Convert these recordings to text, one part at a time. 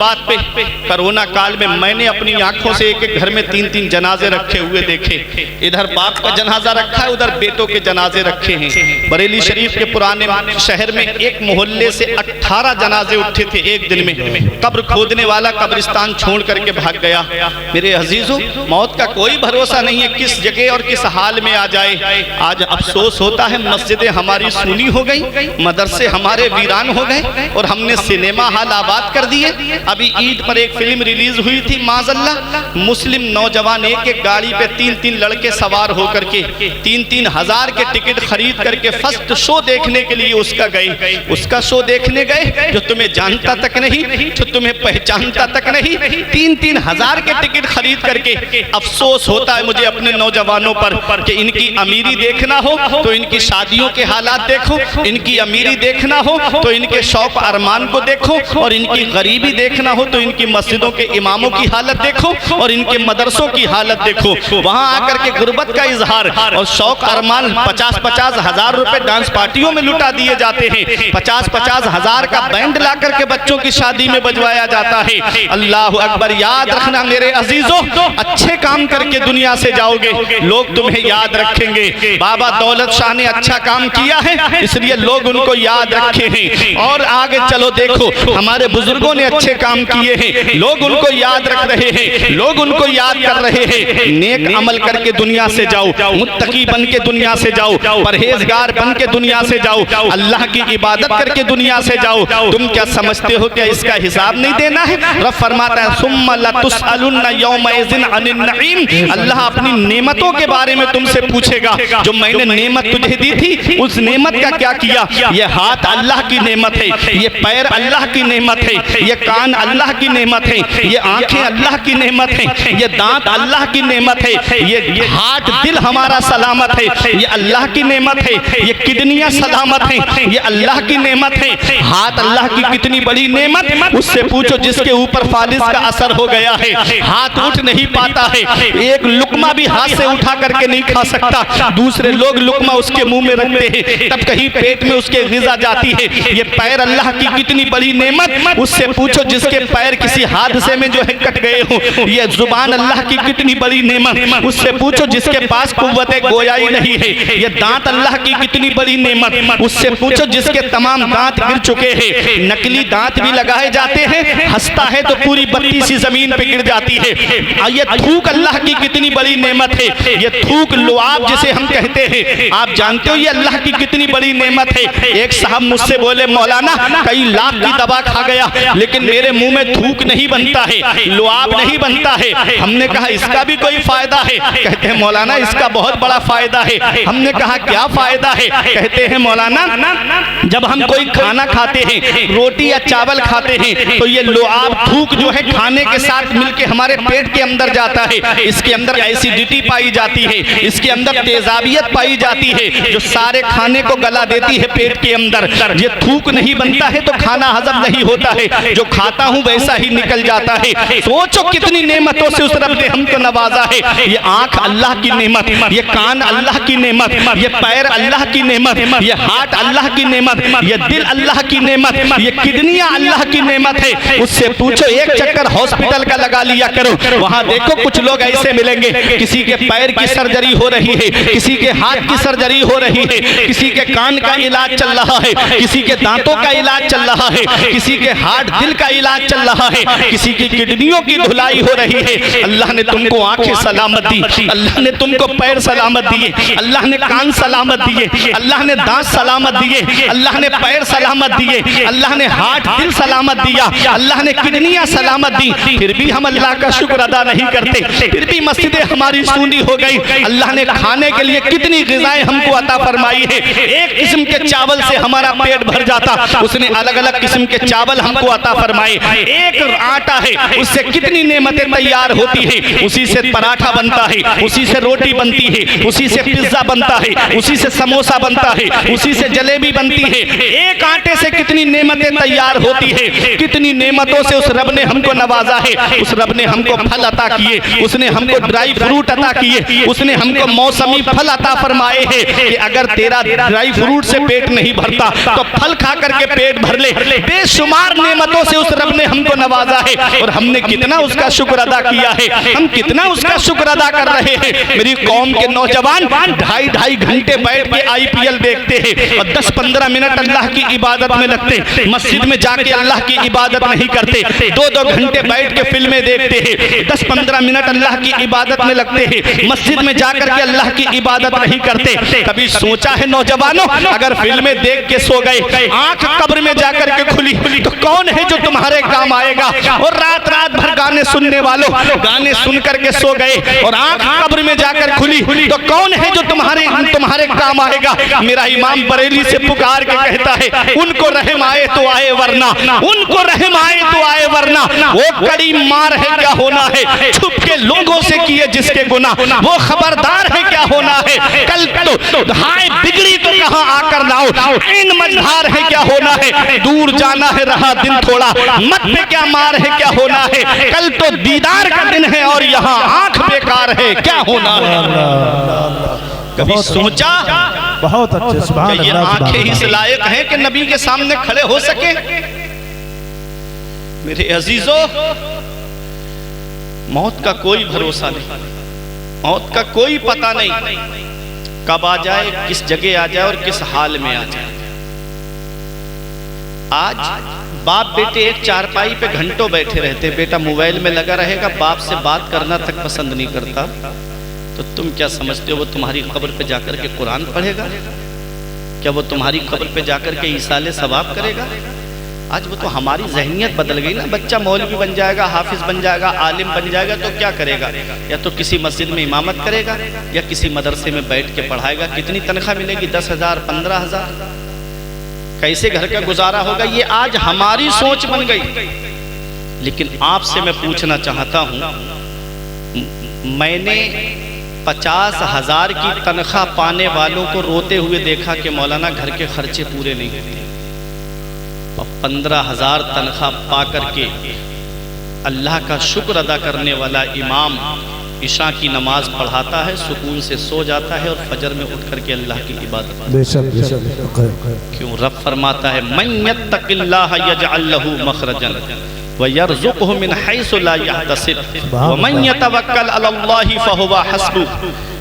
बात पे कोरोना काल में मैंने अपनी आंखों से एक एक घर में 3-3 जनाजे रखे हुए देखे। इधर बाप का जनाजा रखा है, उधर बेटों के जनाजे रखे हैं। बरेली शरीफ के पुराने शहर में एक मोहल्ले से 18 जनाजे उठे थे एक दिन में। कब्र खोदने वाला कब्रिस्तान छोड़ करके भाग गया। मेरे अजीजों, मौत का कोई भरोसा नहीं है, किस जगह और किस हाल में आ जाए। आज अफसोस होता है, मस्जिदें हमारी सूनी हो गई, मदरसे हमारे वीरान हो गए और हमने सिनेमा हॉल आबाद कर दिए। अभी ईद पर एक फिल्म रिलीज हुई थी, माज़अल्लाह, मुस्लिम नौजवान एक एक गाड़ी पे 3-3 लड़के सवार होकर के 3-3 हजार के टिकट खरीद करके फर्स्ट शो देखने के लिए उसका शो देखने गए, जो तुम्हें जानता तक नहीं, जो तुम्हें पहचानता तक नहीं। 3-3 हजार के टिकट खरीद करके अफसोस होता है मुझे अपने नौजवानों पर कि इनकी अमीरी देखना हो तो इनकी शादियों के हालात देखो, इनकी अमीरी देखना हो तो इनके शौक अरमान को देखो, और इनकी गरीबी देखना हो तो इनकी मस्जिदों के इमामों की हालत देखो और इनके मदरसों की हालत देखो। वहां आकर के गुर्बत का इजहार और शौक अरमान 50-50 हजार रुपए डांस पार्टियों में लुटा दिए जाते हैं। 50-50 हजार का बैंड ला करके बच्चों की शादी में बजवाया जाता है। अल्लाह अकबर। याद रखना मेरे अजीजों, अच्छे काम करके दुनिया से जाओगे, लोग तुम्हें याद रखेंगे। बाबा दौलत शाह ने अच्छा काम किया है, इसलिए लोग उनको याद रखे हैं। और आगे चलो, देखो हमारे बुजुर्गों ने अच्छे काम किए हैं, लोग उनको याद रख रहे हैं, लोग उनको याद कर रहे हैं। नेक अमल करके दुनिया से जाओ, मुत्तकी बन के दुनिया से जाओ, परहेजगार बन के दुनिया से जाओ, अल्लाह की इबादत करके दुनिया से जाओ। तुम क्या समझते हो कि इसका हिसाब नहीं देना है? रब फरमाता है, सुम्मा लतुसअलुन्ना यौमइज़िन अनिन नईम। अल्लाह अपनी नेमतों के बारे में तुमसे पूछेगा। जो मैंने नेमत तुझे दी थी, उस नेमत का क्या किया? ये हाथ अल्लाह की नेमत है, ये पैर अल्लाह की नेमत है, ये कान अल्लाह की नेमत है, ये आंखें अल्लाह की नेमत है, ये दांत अल्लाह की नेमत है, ये हार्ट दिल हमारा सलामत है, ये अल्लाह की नेमत है, ये किडनियां सलामत है, ये अल्लाह की नेमत है। हाथ अल्लाह की कितनी बड़ी नेमत, उससे पूछो जिसके ऊपर फालिस का असर हो गया है, हाथ उठ नहीं पाता है, एक लुकमा भी हाथ से उठा करके नहीं खा सकता, दूसरे लोग लुकमा उसके मुंह में रखते हैं, तब कहीं पेट में उसके ग़िज़ा जाती है। ये पैर अल्लाह की कितनी बड़ी नेमत, उससे पूछो जिसके पैर किसी हादसे में जो है कट गए हो। ये जुबान अल्लाह की कितनी बड़ी नेमत, उससे पूछो जिसके पास कुव्वत गोयाई नहीं है। ये दांत अल्लाह की कितनी बड़ी नेमत, उससे पूछो जिसके तमाम दांत गिर चुके हैं। नकली दांत भी लगाए जाते हैं, हंसता है तो पूरी बत्ती सी जमीन पे गिर जाती है। ये थूक अल्लाह की कितनी बड़ी नेमत है। ये थूक लुआब जिसे हम कहते हैं, आप जानते हो ये अल्लाह की कितनी बड़ी नेमत है। एक साहब मुझसे बोले, मौलाना कई लाख की दवा खा गया लेकिन मेरे मुंह में थूक नहीं बनता है, लुआब नहीं बनता है। हमने कहा इसका भी कोई फायदा है? कहते हैं मौलाना इसका बहुत बड़ा फायदा है। हमने कहा क्या फायदा है? कहते हैं मौलाना जब हम कोई खाना खाते हैं, रोटी या चावल खाते हैं, तो ये लुआब थूक जो है खाने के साथ मिलके हमारे पेट के अंदर जाता है। इसके अंदर एसिडिटी पाई जाती है, इसके अंदर तेजाबियत पाई जाती है, जो सारे खाने को गला देती है पेट के अंदर। ये थूक नहीं बनता है तो खाना हजम नहीं होता है, जो खाता हूं वैसा ही निकल जाता है। सोचो कितनी नेमतों से उस रब ने हमको नवाजा है। ये आंख अल्लाह की नेमत, ये कान अल्लाह की नेमत, ये पैर अल्लाह की नेमत, ये हार्ट अल्लाह की नेमत, ये दिल अल्लाह की नेमत, ये किडनियां अल्लाह की नेमत है। उससे पूछो एक चक्कर हॉस्पिटल का लगा लिया करो, वहां देखो कुछ लोग ऐसे मिलेंगे, किसी के पैर की सर्जरी हो रही है, किसी के हाथ की सर्जरी हो रही है, किसी के कान का इलाज चल रहा है, किसी के दांतों का इलाज चल रहा है, किसी के हार्ट दिल का इलाज चल रहा है, किसी की किडनियों की धुलाई हो रही है। अल्लाह ने तुमको आंखें सलामत दी, अल्लाह ने तुमको पैर सलामत दिए, अल्लाह ने कान सलामत दिए, अल्लाह ने दांत सलामत दिए, अल्लाह ने पैर सलामत दिए, अल्लाह ने हार्ट दिल सलामत दिया, अल्लाह ने किडनियां सलामत दी। फिर भी हम अल्लाह का शुक्र अदा नहीं करते, फिर भी मस्जिदें हमारी सूनी हो गई। अल्लाह ने खाने के लिए कितनी ग़िज़ाएं हमको अता फरमाई है। एक किस्म के चावल से हमारा पेट भर जाता, उसने अलग अलग किस्म के चावल हमको अता फरमाए। एक आटा है, उससे कितनी नेमतें तैयार होती है। उसी से पराठा बनता है, उसी से रोटी बनती है, उसी से पिज्जा बनता है, उसी से समोसा बनता है, उसी से जलेबी बनती है। एक आटे से कितनी नेमतें तैयार होती है। कितनी नेमतों से उस रब ने हमको नवाजा है। उस रब ने हमको फल अता किए, उसने हमको ड्राई फ्रूट अता किए, उसने हमको मौसमी फल अता फरमाए हैं कि अगर तेरा ड्राई फ्रूट से पेट नहीं भरता तो फल खा करके पेट भर ले। बेशुमार नेमतों से उस रब रब ने हमको नवाजा है और हमने कितना उसका शुक्र अदा किया है, हम कितना उसका शुक्र अदा कर रहे हैं। मेरी कौम के नौजवान 2.5 घंटे बैठ के IPL देखते हैं और 10-15 मिनट अल्लाह की इबादत में लगते, मस्जिद में जाके अल्लाह की इबादत नहीं करते। 2-2 घंटे बैठ के फिल्में देखते हैं, 10-15 मिनट अल्लाह की इबादत में लगते हैं, मस्जिद में जाकर के अल्लाह की इबादत नहीं करते। कभी सोचा है नौजवानों, अगर फिल्में देख के सो गए, आंख कब्र में जाकर के खुली तो कौन है जो तुम्हारे काम आएगा? और रात रात भर गाने सुनने वालों, गाने सुन करके सो गए और आंख कब्र में जाकर खुली तो कौन है जो तुम्हारे काम आएगा? मेरा इमाम बरेली से पुकार के कहता है, उनको रहम आए तो आए वरना, उनको रहम आए तो आए वरना। वो कड़ी मार है क्या होना है, छुप के लोगों से किए जिसके गुनाह, वो खबरदार है क्या होना है। कल तो हाय बिगड़ी तो कहां आकर लाओ, इन मझधार है क्या होना है। दूर जाना है रहा दिन थोड़ा, मत पे क्या मार है क्या होना है। कल तो दीदार का दिन है और यहाँ आंख बेकार है क्या होना है। कभी सोचा बहुत अच्छे सुभान ये अल्लाह, आंखें इस लायक हैं कि नबी के सामने खड़े हो सके? मेरे अजीजों, मौत का कोई भरोसा नहीं, मौत का कोई पता नहीं, कब आ जाए, किस जगह आ जाए और किस हाल में आ जाए। आज बाप बेटे एक चारपाई पे घंटों बैठे रहते, बेटा मोबाइल में लगा रहेगा, बाप से बात करना तक पसंद नहीं करता। तो तुम क्या समझते हो वो तुम्हारी कब्र पे जाकर के कुरान पढ़ेगा? क्या वो तुम्हारी कब्र पे जाकर के ईसाले सवाब करेगा? आज वो तो हमारी जहनियत बदल गई ना। बच्चा मौलवी बन जाएगा, हाफिज बन जाएगा, आलिम बन जाएगा तो क्या करेगा? या तो किसी मस्जिद में इमामत करेगा या किसी मदरसे में बैठ के पढ़ाएगा। कितनी तनख्वाह मिलेगी? 10,000, 15,000। कैसे घर का गुजारा होगा? ये आज हमारी सोच बन गई। लेकिन आपसे मैं पूछना चाहता हूं, मैंने 50,000 की तनख्वाह पाने वालों को रोते हुए देखा कि मौलाना घर के खर्चे पूरे नहीं होते, और 15,000 तनख्वाह पा करके अल्लाह का शुक्र अदा करने वाला इमाम ईशा की नमाज पढ़ाता है, सुकून से सो जाता है और फजर में उठ करके अल्लाह की इबादत। क्यों? रब फरमाता है, मन यत्तकिल्लाह यजअल लहू मखरजन व यरज़ुक़हु मिन हैसु ला यहतसिब व मन यतवक्कल अलल्लाहि फहुवा हस्बुह।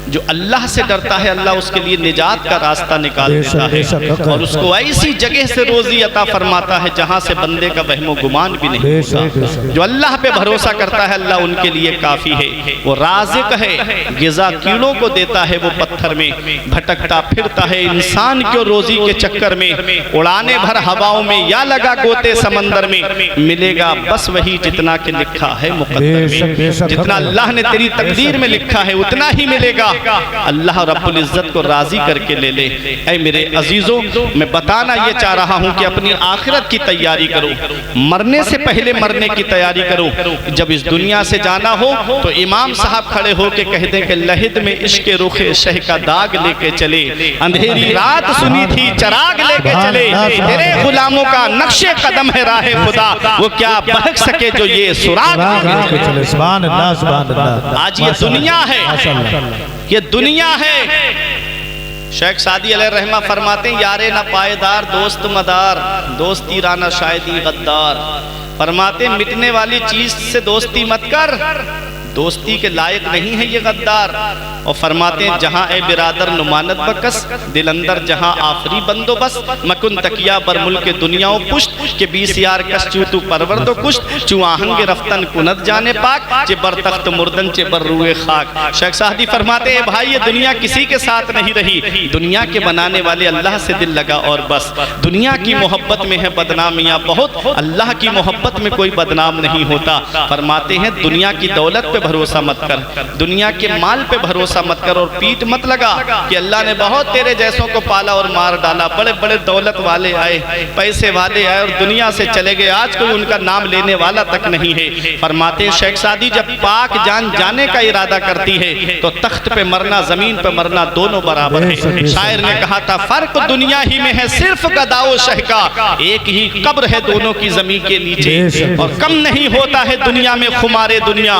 जो अल्लाह से डरता है, अल्लाह उसके लिए निजात का रास्ता निकाल देता है और उसको ऐसी जगह से रोजी अता फरमाता है जहां से बंदे का वहमो गुमान भी नहीं होता। जो अल्लाह पे भरोसा करता है, अल्लाह उनके लिए काफी है। वो राज़िक है, गिज़ा कीड़ों को देता है, वो पत्थर में भटकता फिरता है इंसान को रोजी के चक्कर में। उड़ाने भर हवाओं में या लगा गोते समंदर में, मिलेगा बस वही जितना के लिखा है मुकद्दर में। जितना अल्लाह ने तेरी तकदीर में लिखा है उतना ही मिलेगा। अल्लाह रब्बुल इज्जत को राजी करके ले ले। ऐ मेरे अजीजों, मैं बताना ये चाह रहा हूँ कि अपनी आखिरत की तैयारी करो, मरने से पहले मरने की तैयारी करो। जब इस दुनिया से जाना हो तो इमाम साहब खड़े होके कह दें कि लहिद में इश्क रुखे शह का दाग लेके चले, अंधेरी रात सुनी थी चराग लेके चले, तेरे गुलामों का नक्शे कदम है राहे खुदा, वो क्या बहक सके जो ये सुराग। आज ये दुनिया है, ये दुनिया है। शेख सादी अलैहि रहमा फरमाते हैं, यारे ना पायदार दोस्त मदार, दोस्ती राना शायदी गद्दार। फरमाते मिटने वाली चीज से दोस्ती मत कर, दोस्ती के लायक नहीं है ये गद्दार। और फरमाते हैं, जहां ए बिरादर नुमानत बकस, दिल अंदर जहां आखिरी बंदोबस्त, मकुन तकिया बरमुल के दुनिया पुष्ट के 20 यार कस चूतू परवर दो कुश्त, चुआहंगे रफ्तन कुनत जाने पाक, चे बर तख्त मुर्दन चे बर रूए खाक। शेख सादी फरमाते हैं, भाई ये दुनिया किसी के साथ नहीं रही, दुनिया के बनाने वाले अल्लाह से दिल लगा और बस। दुनिया की मोहब्बत में है बदनामियां बहुत, अल्लाह की मोहब्बत में कोई बदनाम नहीं होता। फरमाते हैं, दुनिया की दौलत पे भरोसा मत कर, दुनिया के माल पे भरोसा मत कर और पीठ मत लगा कि अल्लाह ने बहुत तेरे जैसों को पाला और मार डाला। बड़े बड़े दौलत वाले आए, पैसे वाले आए और दुनिया से चले गए, आज कोई उनका नाम लेने वाला तक नहीं है। फरमाते हैं शेख सादी, जब पाक जान जाने का इरादा करती है तो तख्त पे मरना, जमीन पे मरना दोनों बराबर है। शायर ने कहा था, फर्क दुनिया ही में है सिर्फ गदाओ शह का, एक ही कब्र है दोनों की जमीन के नीचे। और कम नहीं होता है दुनिया में खुमारे दुनिया,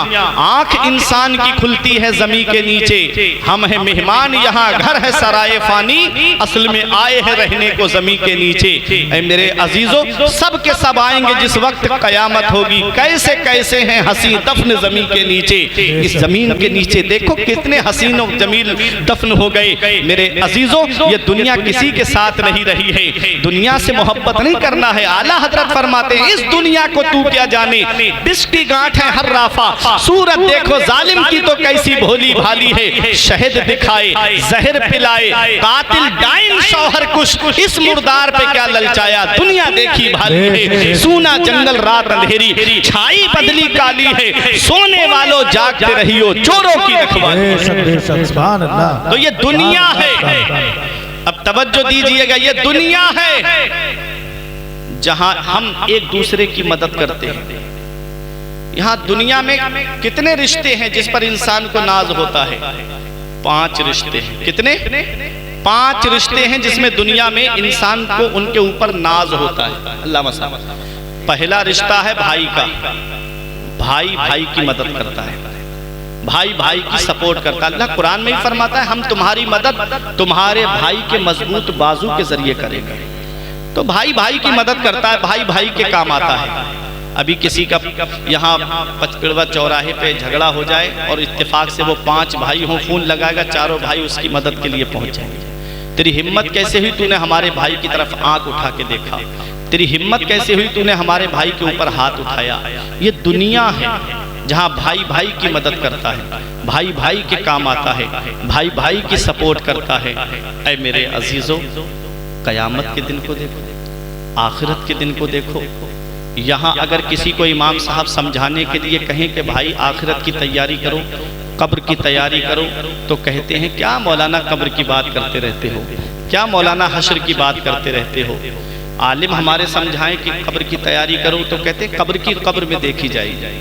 आंख इंसान की खुलती है जमीन के नीचे। हम हैं मेहमान यहाँ घर है सराय फानी, असल में आए हैं रहने को जमीन के नीचे। ऐ मेरे अजीजों, सब के सब आएंगे जिस वक्त कयामत होगी। कैसे कैसे हैं हसी दफन जमीन के नीचे। इस जमीन के नीचे देखो कितने हसीन और जमील दफन हो गए। मेरे अजीजों, ये दुनिया किसी के साथ नहीं रही है, दुनिया से मोहब्बत नहीं करना है। आला हजरत फरमाते हैं इस दुनिया को तू क्या जाने, बिस की गांठ है हर राफा, सूरत देखो जालिम की तो कैसी भोली भाली है। शहद दिखाए जहर पिलाए, कातिल डाइन शौहर कुश, इस मुर्दार पे क्या ललचाया। दुनिया देखी भाली है, सूना जंगल रात अंधेरी, छाई बदली काली है, सोने वालों जागते रहियो, चोरों की रखवाली। सुभान अल्लाह। तो ये दुनिया है, अब तवज्जो दीजिएगा, ये दुनिया है जहां हम एक दूसरे की मदद करते हैं। यहाँ दुनिया में कितने रिश्ते हैं जिस पर इंसान को नाज होता है? 5 रिश्ते हैं। कितने? 5 रिश्ते हैं जिसमें दुनिया में इंसान को उनके ऊपर नाज होता है। अल्लाह मसा। पहला रिश्ता है भाई का, भाई भाई की मदद करता है, भाई भाई की सपोर्ट करता है। अल्लाह कुरान में ही फरमाता है हम तुम्हारी मदद तुम्हारे भाई के मजबूत बाजू के जरिए करेंगे। तो भाई भाई की मदद करता है, भाई भाई के काम आता है। अभी किसी का यहाँ पचपिड़वा चौराहे पे झगड़ा हो जाए और इत्तेफाक से वो 5 भाई हों, फोन लगाएगा, चारों भाई उसकी मदद के लिए पहुंच जाएंगे। तेरी हिम्मत कैसे हुई तूने हमारे भाई की तरफ आंख उठा के देखा? तेरी हिम्मत कैसे हुई तूने हमारे भाई के ऊपर हाथ उठाया? ये दुनिया है जहाँ भाई भाई की मदद करता है, भाई भाई के काम आता है, भाई भाई की सपोर्ट करता है। ऐ मेरे अजीजों, कयामत के दिन को देखो, आखिरत के दिन को देखो। यहाँ अगर किसी को इमाम साहब समझाने के लिए कहें कि भाई आखिरत की तैयारी करो, कब्र की तैयारी करो, तो कहते हैं क्या मौलाना कब्र की बात करते रहते हो, क्या मौलाना हश्र की बात करते रहते हो। आलिम हमारे समझाएं कि कब्र की तैयारी करो तो कहते हैं कब्र की कब्र में देखी जाएगी,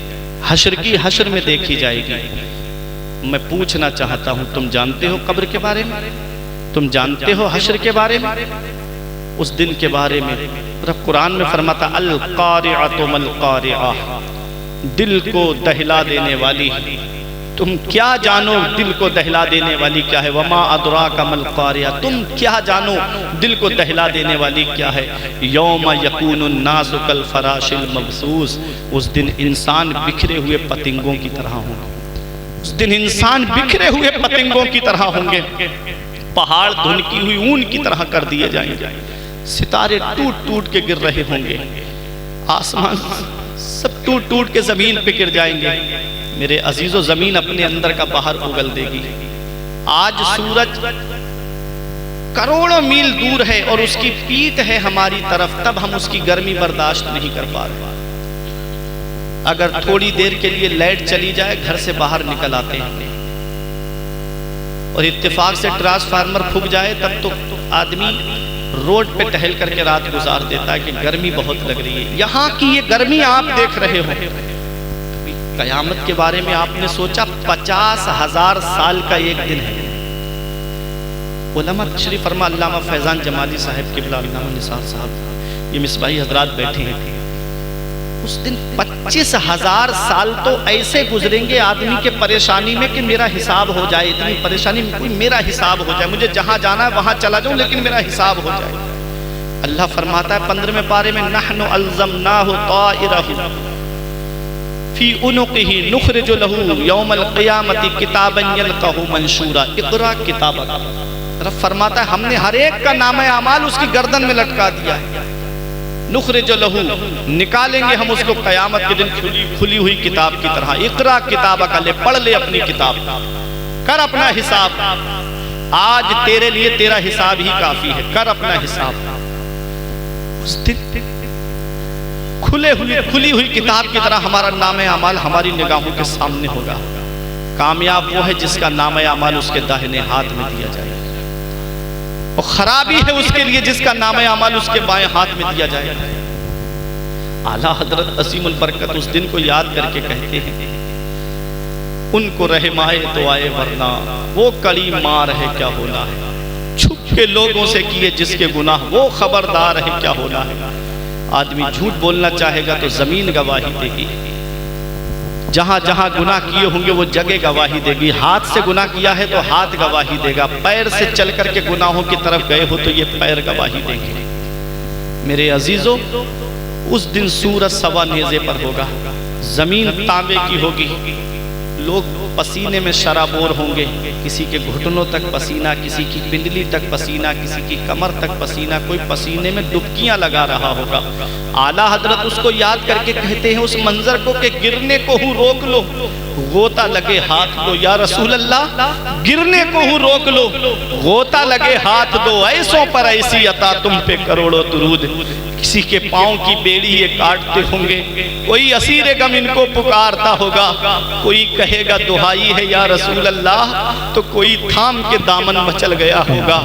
हश्र की हश्र में देखी जाएगी। मैं पूछना चाहता हूँ, तुम जानते हो कब्र के बारे में? तुम जानते हो हश्र के बारे में? उस दिन के बारे में कुरान में फरमाता अल कारिअतु मल कारिअह, दिल को दहला देने वाली। तुम क्या जानो दिल को दहला देने वाली क्या है? वमा अदराका मल कारिअह, तुम क्या जानो दिल को दहला देने वाली क्या है? यौम यकूनुन नासु कल फराशिल मबसूस, उस दिन इंसान बिखरे हुए पतंगों की तरह होंगे। उस दिन इंसान बिखरे हुए पतंगों की तरह होंगे। पहाड़ धुनकी हुई ऊन की तरह कर दिए जाएंगे, सितारे टूट टूट के गिर रहे होंगे, आसमान सब टूट टूट के जमीन पे गिर जाएंगे। मेरे अजीजों, जमीन अपने अंदर का बाहर उगल देगी। आज सूरज करोड़ों मील दूर है और उसकी पीठ है हमारी तरफ, तब हम उसकी गर्मी बर्दाश्त नहीं कर पा रहे। अगर थोड़ी देर के लिए लाइट चली जाए, घर से बाहर निकल आते हैं और इत्तेफाक से ट्रांसफार्मर फूक जाए, तब तो आदमी रोड पे टहल करके रात गुजार देता है कि गर्मी बहुत लग रही है। यहाँ की ये गर्मी आप देख रहे हो। कयामत के बारे में आपने सोचा? 50,000 साल का एक दिन है। उलमा तशरीफ फरमा, अल्लामा फैजान जमाली साहब किबला, अल्लामा निसार साहब, ये मिसबाही हजरात बैठे हैं। उस दिन 25,000 साल तो ऐसे गुजरेंगे आदमी के परेशानी में कि मेरा हिसाब हो जाए। इतनी परेशानी में कोई मेरा हिसाब हो जाए, मुझे जहां जाना है वहां चला जाऊं, लेकिन मेरा हिसाब हो जाए। अल्लाह फरमाता है 15वें पारे में, नहनु अल्ज़मनाहु ताइरहु फी उनुक़िही नुख़रिजु लहू यौमल क़ियामति किताबन यल्क़हु मंशूरा इक़रा किताबक। रब फरमाता है हमने हर एक का नाम अमाल उसकी गर्दन में लटका दिया है। नुख़रिजु लहू, निकालेंगे हम उसको क़यामत के दिन खुली हुई किताब की तरह। इक़रा किताबक, ले पढ़ ले अपनी किताब, कर अपना हिसाब। आज तेरे लिए तेरा हिसाब ही काफी है, कर अपना हिसाब। उस दिन खुली हुई किताब की तरह हमारा नाम अमाल हमारी निगाहों के सामने होगा। कामयाब वो है जिसका नाम अमाल उसके दाहिने हाथ में दिया जाए, और खराबी है उसके लिए जिसका नाम अमाल उसके बाएं हाथ में दिया जाए। आला हजरत असीमुल बरकत उस दिन को याद करके कहते हैं, उनको रहमाए तो आए वरना वो कड़ी मार है क्या होना है, छुप के लोगों से किए जिसके गुनाह वो खबरदार है क्या होना है। आदमी झूठ बोलना चाहेगा तो जमीन गवाही देगी, जहाँ जहाँ गुनाह किए होंगे वो जगह गवाही देगी। हाथ से गुनाह किया है तो हाथ गवाही देगा, पैर से चल करके गुनाहों की तरफ गए हो तो ये पैर गवाही देंगे। मेरे अजीजों, उस दिन सूरज सवा नेज़े पर होगा, जमीन तांबे की होगी, लोग पसीने में शराबोर होंगे, किसी के घुटनों तक पसीना, किसी की पिंडली तक पसीना, किसी की कमर तक पसीना, कोई पसीने में डुबकियां लगा रहा होगा। आला हजरत उसको याद करके कहते हैं उस मंजर को कि गिरने को हूँ रोक लो, गोता लगे हाथ दो। या रसूल अल्लाह, गिरने को हूँ रोक लो, गोता लगे हाथ दो, ऐसों पर ऐसी अता तुम पे करोड़ों दुरूद। किसी के पाँव की बेड़ी ये काटते होंगे, कोई असीरे गम इनको पुकारता होगा, कोई कहेगा दुहाई है या रसूल अल्लाह, तो कोई थाम के दामन मचल गया होगा।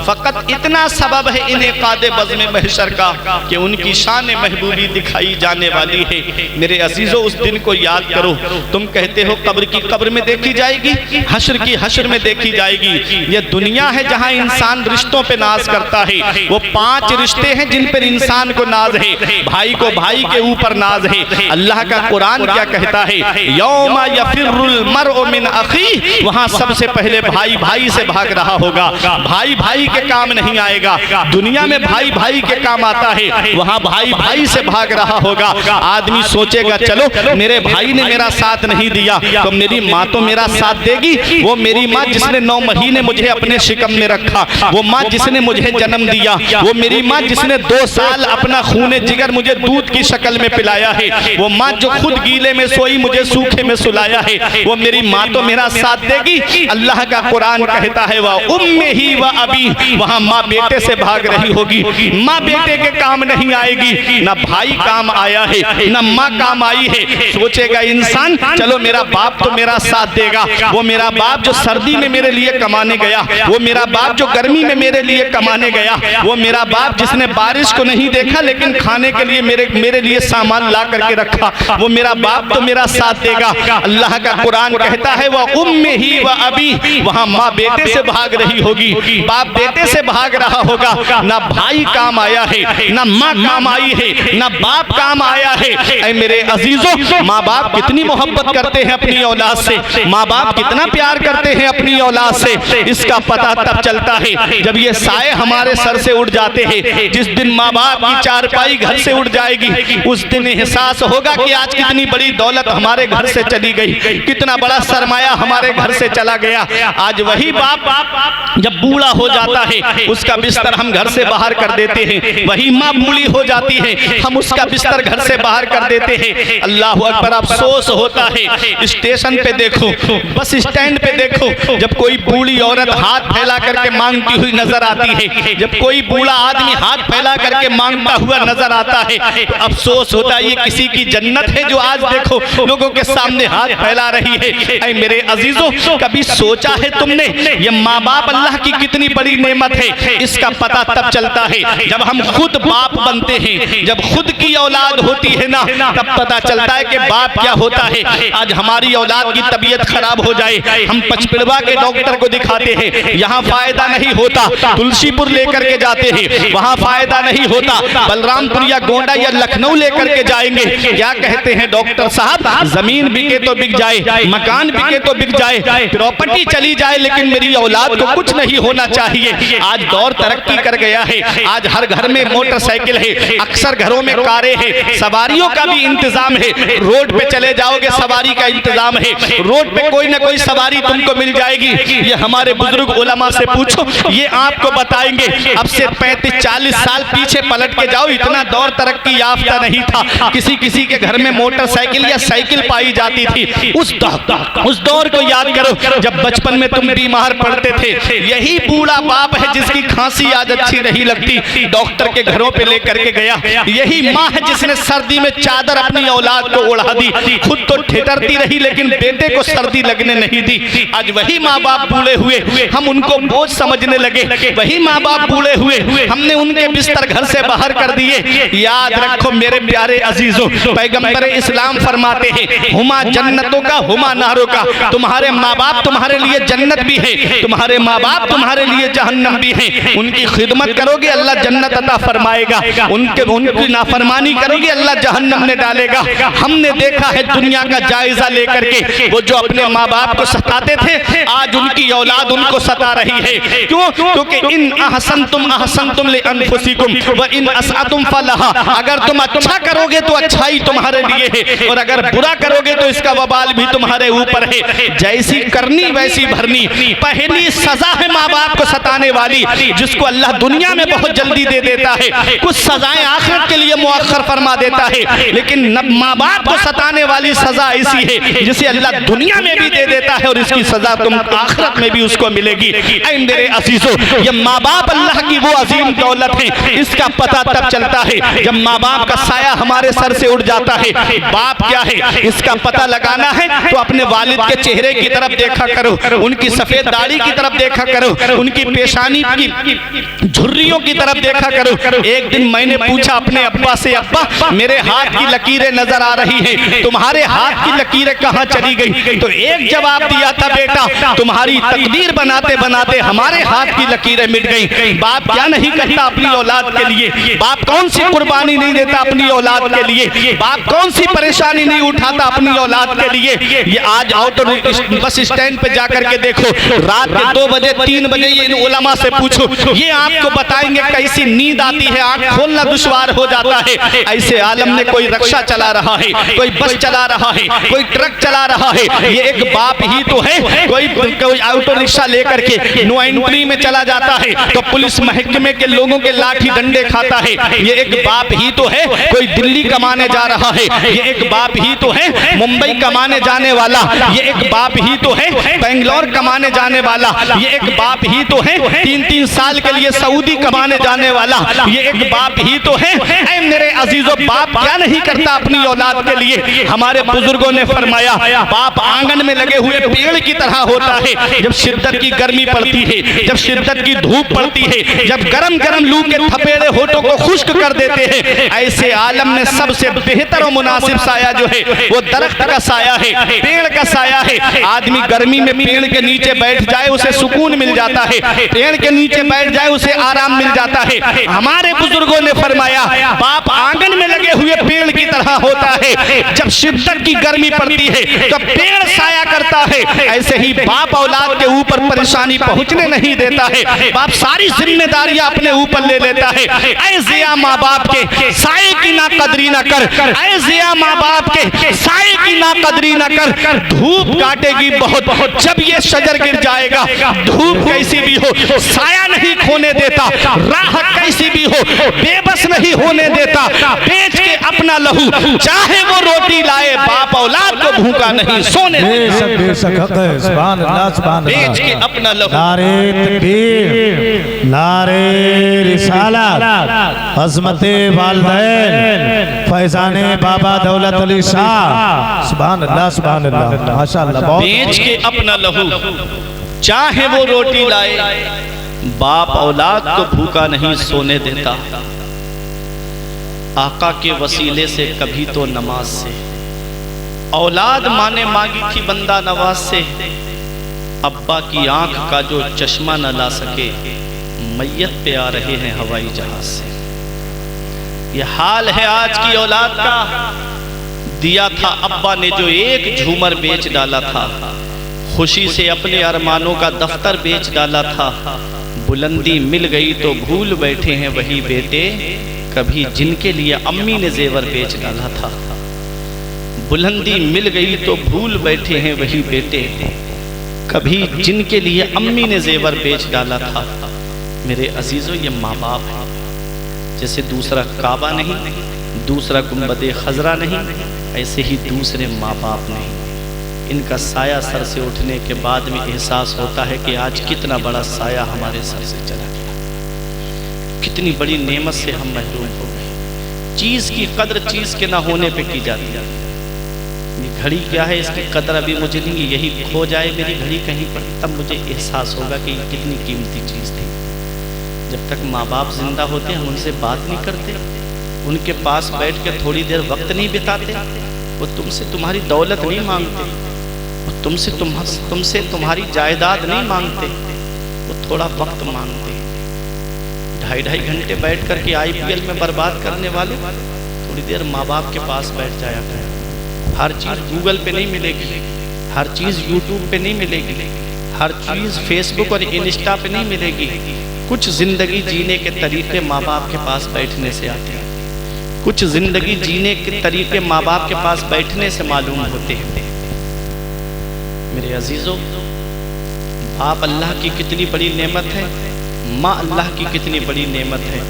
फकत इतना सबब है इन्हें कादे बज़्म महशर का कि उनकी शान महबूबी दिखाई जाने वाली है। मेरे अजीजों, उस दिन को याद करो। तुम कहते हो कब्र की कब्र में देखी जाएगी, हश्र की हश्र में देखी जाएगी। ये दुनिया है जहाँ इंसान रिश्तों पे नाज करता है। वो 5 रिश्ते हैं जिन पर इंसान को नाज है। भाई को भाई के ऊपर नाज है। अल्लाह का कुरान क्या कहता है, यौमा यफिरुल मरउ मिन अखी, वहां सबसे पहले भाई भाई से भाग रहा होगा, भाई भाई के काम नहीं आएगा। दुनिया में भाई भाई के काम आता है, वहां भाई भाई से भाग रहा होगा। आदमी सोचेगा चलो मेरे भाई ने मेरा साथ नहीं दिया तो मेरी माँ तो मेरा साथ देगी। वो मेरी माँ जिसने 9 महीने मुझे अपने शिकम में रखा, वो माँ जिसने मुझे जन्म दिया, वो मेरी माँ जिसने 2 साल अपना खूने जिगर मुझे दूध की शक्ल में पिलाया है, वो माँ जो खुद गीले में सोई मुझे सूखे में सुलाया है, वो मेरी माँ तो मेरा साथ देगी। अल्लाह का कुरान कहता है वह उम्मे ही व अबी, वहां माँ बेटे से भाग रही होगी। माँ बेटे के काम नहीं आएगी, ना भाई काम आया है ना माँ काम आई है। सोचेगा इंसान चलो मेरा बाप तो मेरा साथ देगा, वो मेरा बाप जो सर्दी में मेरे लिए कमाने गया, वो मेरा बाप जो गर्मी में मेरे लिए कमाने गया, वो मेरा बाप जिसने बारिश को नहीं देखा लेकिन खाने के लिए मेरे लिए सामान ला करके रखा, वो मेरा बाप तो मेरा साथ देगा। अल्लाह का कुरान कहता है वह उम्मे ही व अबी, वहां माँ बेटे से भाग रही होगी, बाप बेटे से भाग रहा होगा। ना भाई काम आया है, ना माँ काम आई है, ना बाप काम आया है। ऐ मेरे अजीजों, माँ बाप कितनी मोहब्बत करते हैं अपनी औलाद से, माँ बाप कितना प्यार करते हैं अपनी औलाद से, इसका पता तब चलता है जब ये साए हमारे सर से उड़ जाते हैं। जिस दिन माँ बाप की चारपाई घर से उड़ जाएगी, उस दिन एहसास होगा कि आज कितनी बड़ी दौलत हमारे घर से चली गई, कितना बड़ा सरमाया हमारे घर से चला गया। आज वही बाप जब बूढ़ा हो जाता है, उसका बिस्तर हम घर से बाहर कर देते हैं। वही माँ बूढ़ी हो जाती है, हम उसका बिस्तर घर से बाहर कर देते हैं। अल्लाह अकबर, अफसोस होता है। स्टेशन पे देखो, बस स्टैंड पे देखो, जब कोई बूढ़ी औरत हाथ फैला करके मांगती हुई नजर आती है, जब कोई बूढ़ा आदमी हाथ फैला करके मांगता हुआ नजर आता है, तो अफसोस होता है ये किसी की जन्नत है जो आज देखो लोगों के सामने हाथ फैला रही है। ऐ मेरे अजीजों, कभी सोचा है तुमने ये माँ बाप अल्लाह की कितनी बड़ी नेमत है? इसका पता तब चलता है जब हम खुद बाप बनते हैं, जब खुद की औलाद होती है ना, तब पता चलता है कि बाप क्या होता है। आज हमारी औलाद की तबीयत खराब हो जाए, हम पचपिड़वा के डॉक्टर को दिखाते हैं, यहाँ फायदा नहीं होता, तुलसीपुर लेकर के जाते हैं, वहाँ फायदा नहीं होता, बलरामपुर या गोंडा या लखनऊ लेकर के जाएंगे, क्या कहते हैं डॉक्टर साहब, जमीन बिके तो बिक जाए, मकान बिके तो बिक जाए, प्रॉपर्टी चली जाए, लेकिन मेरी औलाद को कुछ नहीं होना चाहिए। आज दौर तरक्की कर गया है, आज हर घर में मोटरसाइकिल है, अक्सर घरों में कारें हैं, सवारियों का भी इंतजाम है, रोड पे चले जाओगे सवारी का इंतजाम है, रोड पे कोई ना कोई सवारी तुमको मिल जाएगी। ये हमारे बुजुर्ग उलमा से पूछो, ये आपको बताएंगे। अब से 35-40 साल पीछे पलट के जाओ, इतना दौर तरक्की याफ्ता नहीं था, किसी किसी के घर में मोटरसाइकिल या साइकिल पाई जाती थी। उस दौर को याद करो जब बचपन में तुम बीमार पड़ते थे, यही बूढ़ा बाप है जिसकी खांसी आज अच्छी नहीं लगती, डॉक्टर के घरों पे लेकर के गया। यही माँ है जिसने सर्दी में चादर अपनी औलाद को ओढ़ा दी, खुद तो ठिठुरती रही लेकिन बेटे को सर्दी लगने नहीं दी। आज वही माँ बाप बूढ़े हुए, हम उनको बोझ समझने लगे, वही माँ बाप बूढ़े हुए, हमने उनके बिस्तर घर से बाहर बाहर कर दिए। याद रखो मेरे प्यारे अजीजों, पैगंबर इस्लाम फरमाते हैं हुमा जन्नतों का हुमा नारों का, तुम्हारे माँ बाप तुम्हारे लिए जन्नत भी है, तुम्हारे माँ बाप तुम्हारे लिए जहन्नम भी है। उनकी खिदमत करोगे अल्लाह जन्नत अता फरमाएगा, उनकी नाफरमानी करोगे अल्लाह जहन्नम में डालेगा। हमने देखा है दुनिया का जायजा लेकर के, वो जो अपने माँ बाप को सताते थे आज उनकी औलाद उनको सता रही है। क्यों? क्योंकि इन अहसनतुम लिअनफुसिकुम व इन असअतुम फलहा, अगर तुम अच्छा करोगे तो अच्छाई तुम्हारे लिए है, और अगर बुरा करोगे तो इसका वबाल भी तुम्हारे ऊपर है। जैसी करनी वैसी भरनी। पहली सजा है माँ बाप को सताने वाली, जिसको अल्लाह दुनिया में बहुत जल्दी दे देता है, कुछ सजाएं आखिरत के लिए मुअख्खर फरमा देता है, लेकिन माँ बाप को सताने वाली सजा ऐसी है जिसे अल्लाह दुनिया में भी दे देता है और इसकी सजा तुम आखिरत में भी उसको मिलेगी। ऐ मेरे अजीजों, ये माँ बाप अल्लाह की वो अजीम दौलत है, इसका पता तब चलता है जब माँ बाप का साया हमारे सर से उड़ जाता है। बाप क्या है इसका पता लगाना है तो अपने वालिद के चेहरे की तरफ देखा करो, उनकी सफेद दाढ़ी की तरफ देखा करो, उनकी पेशानी की झुर्रियों की तरफ देखा करो। एक दिन मैंने पूछा अपने अब्बा से, अब्बा मेरे हाथ की लकीरें नजर आ रही हैं, तुम्हारे हाथ की लकीरें कहाँ चली गई? तो एक जवाब दिया था, बेटा तुम्हारी तकदीर बनाते बनाते हमारे हाथ की लकीरें मिट गई। बाप क्या नहीं करता अपनी औलाद के लिए? बाप कौन सी कुर्बानी नहीं देता अपनी औलाद के लिए? बाप कौन सी परेशानी नहीं उठाता अपनी औलाद के लिए? ये आज आओ तो बस स्टैंड पे जाकर के देखो, रात के 2 बजे 3 बजे ये इन उलमा से पूछो, ये आपको बताएंगे कैसी नींद आती है, आंख खोलना दुश्वार हो जाता है। ऐसे आलम में कोई रिक्शा चला रहा है, कोई बस चला रहा है, कोई ट्रक चला रहा है, ये एक बाप ही तो है। कोई ऑटो रिक्शा लेकर के नो एंट्री में चला जाता है तो पुलिस महकमे के लोगों के लाठी डंडे खाता है, ये एक बाप ही तो है। कोई दिल्ली कमाने जा रहा है, ये एक बाप ही तो है। मुंबई कमाने जाने वाला, ये एक बाप ही तो है। बेंगलोर कमाने जाने वाला, ये एक बाप ही तो है। 3-3 साल के लिए सऊदी कमाने जाने वाला, ये एक बाप ही तो है। ऐ मेरे अजीजों, बाप क्या नहीं करता अपनी औलाद के लिए? हमारे बुजुर्गों ने फरमाया बाप आंगन में लगे हुए पेड़ की तरह होता है। जब शिद्दत की गर्मी पड़ती है, जब शिद्दत की धूप पड़ती है, जब गरम गरम लू के थपेड़े होठों को खुश्क कर देते हैं, ऐसे आलम में सबसे बेहतर और मुनासिब साया जो है वो दरख्त का साया है, पेड़ का साया है। आदमी गर्मी में पेड़ के नीचे बैठ जाए उसे सुकून मिल जाता है, पेड़ के नीचे बैठ जाए उसे आराम मिल जाता है। हमारे बुजुर्गों ने फरमाया बाप आंगन में लगे हुए पेड़ की तरह होता है। जब शिद्दत की गर्मी पड़ती है तो पेड़ साया करता है, ऐसे ही बाप औलाद के ऊपर परेशानी पहुंचने नहीं देता है। बाप सारी जिम्मेदारियां अपने ऊपर ले लेता है। ऐ जिया माँ बाप के साए की ना कदरी ना कर, ऐ जिया माँ बाप के साए की ना कदरी ना कर। धूप काटेगी बहुत, जब ये शजर गिर जाएगा, धूप कैसी भी हो साया नहीं खोने देता, राहत कैसी भी हो बेबस नहीं होने देता। बेच के अपना लहू चाहे वो रोटी लाए, बाप औलाद को भूखा नहीं सोने देता। बेच के अपना लहू। नारे तकबीर, नारे रिसालत, अज़मते वालिदैन, फैज़ाने बाबा दौलत अली शाह। सुभान अल्लाह, सुभान अल्लाह, माशाअल्लाह। बेच के अपना लहू चाहे वो रोटी लाए, बाप औलाद को भूखा नहीं सोने देता। आका के वसीले से कभी तो नमाज से, औलाद माने मांगी थी बंदा नवाज से। अब्बा की आंख का जो चश्मा न ला सके, मैयत पे आ रहे हैं हवाई जहाज से। यह हाल है आज की औलाद का। दिया था अब्बा ने जो एक झूमर बेच डाला था, खुशी से अपने अरमानों का दफ्तर बेच डाला था। बुलंदी मिल गई तो भूल बैठे हैं वही बेटे, कभी जिनके लिए अम्मी ने जेवर बेच डाला था। बुलंदी मिल गई तो भूल बैठे हैं वही बेटे, कभी जिनके लिए अम्मी ने जेवर बेच डाला था। मेरे अजीजों, ये माँ बाप है। जैसे दूसरा काबा नहीं, दूसरा गुंबद खजरा नहीं, ऐसे ही दूसरे माँ बाप नहीं। इनका साया सर से उठने के बाद में एहसास होता है कि आज कितना बड़ा साया हमारे सर से चला गया, कितनी बड़ी नेमत से हम महरूम हो गए। चीज़ की कदर चीज़ के ना होने पे की जाती है। ये घड़ी क्या है, इसकी कदर अभी मुझे नहीं, यही खो जाए मेरी घड़ी कहीं पर, तब मुझे एहसास होगा कि ये कितनी कीमती चीज़ थी। जब तक माँ बाप जिंदा होते हम उनसे बात नहीं करते, उनके पास बैठ के थोड़ी देर वक्त नहीं बिताते। वो तुमसे तुम्हारी दौलत नहीं मांगते, वो तुमसे तुम्हारी जायदाद नहीं मांगते, वो थोड़ा वक्त मांगते। 2.5 घंटे बैठ करके IPL में बर्बाद करने वाले थोड़ी देर माँ बाप के पास बैठ जाया करें। हर चीज़ गूगल पे नहीं मिलेगी, हर चीज़ यूट्यूब पे नहीं मिलेगी, हर चीज़ फेसबुक और इंस्टा पे नहीं मिलेगी। कुछ ज़िंदगी जीने के तरीके माँ बाप के पास बैठने से आते हैं, कुछ ज़िंदगी जीने के तरीके माँ बाप के पास बैठने से मालूम होते हैं। मेरे अजीज़ों, बाप अल्लाह की कितनी बड़ी नेमत है, माँ अल्लाह की कितनी बड़ी नेमत है,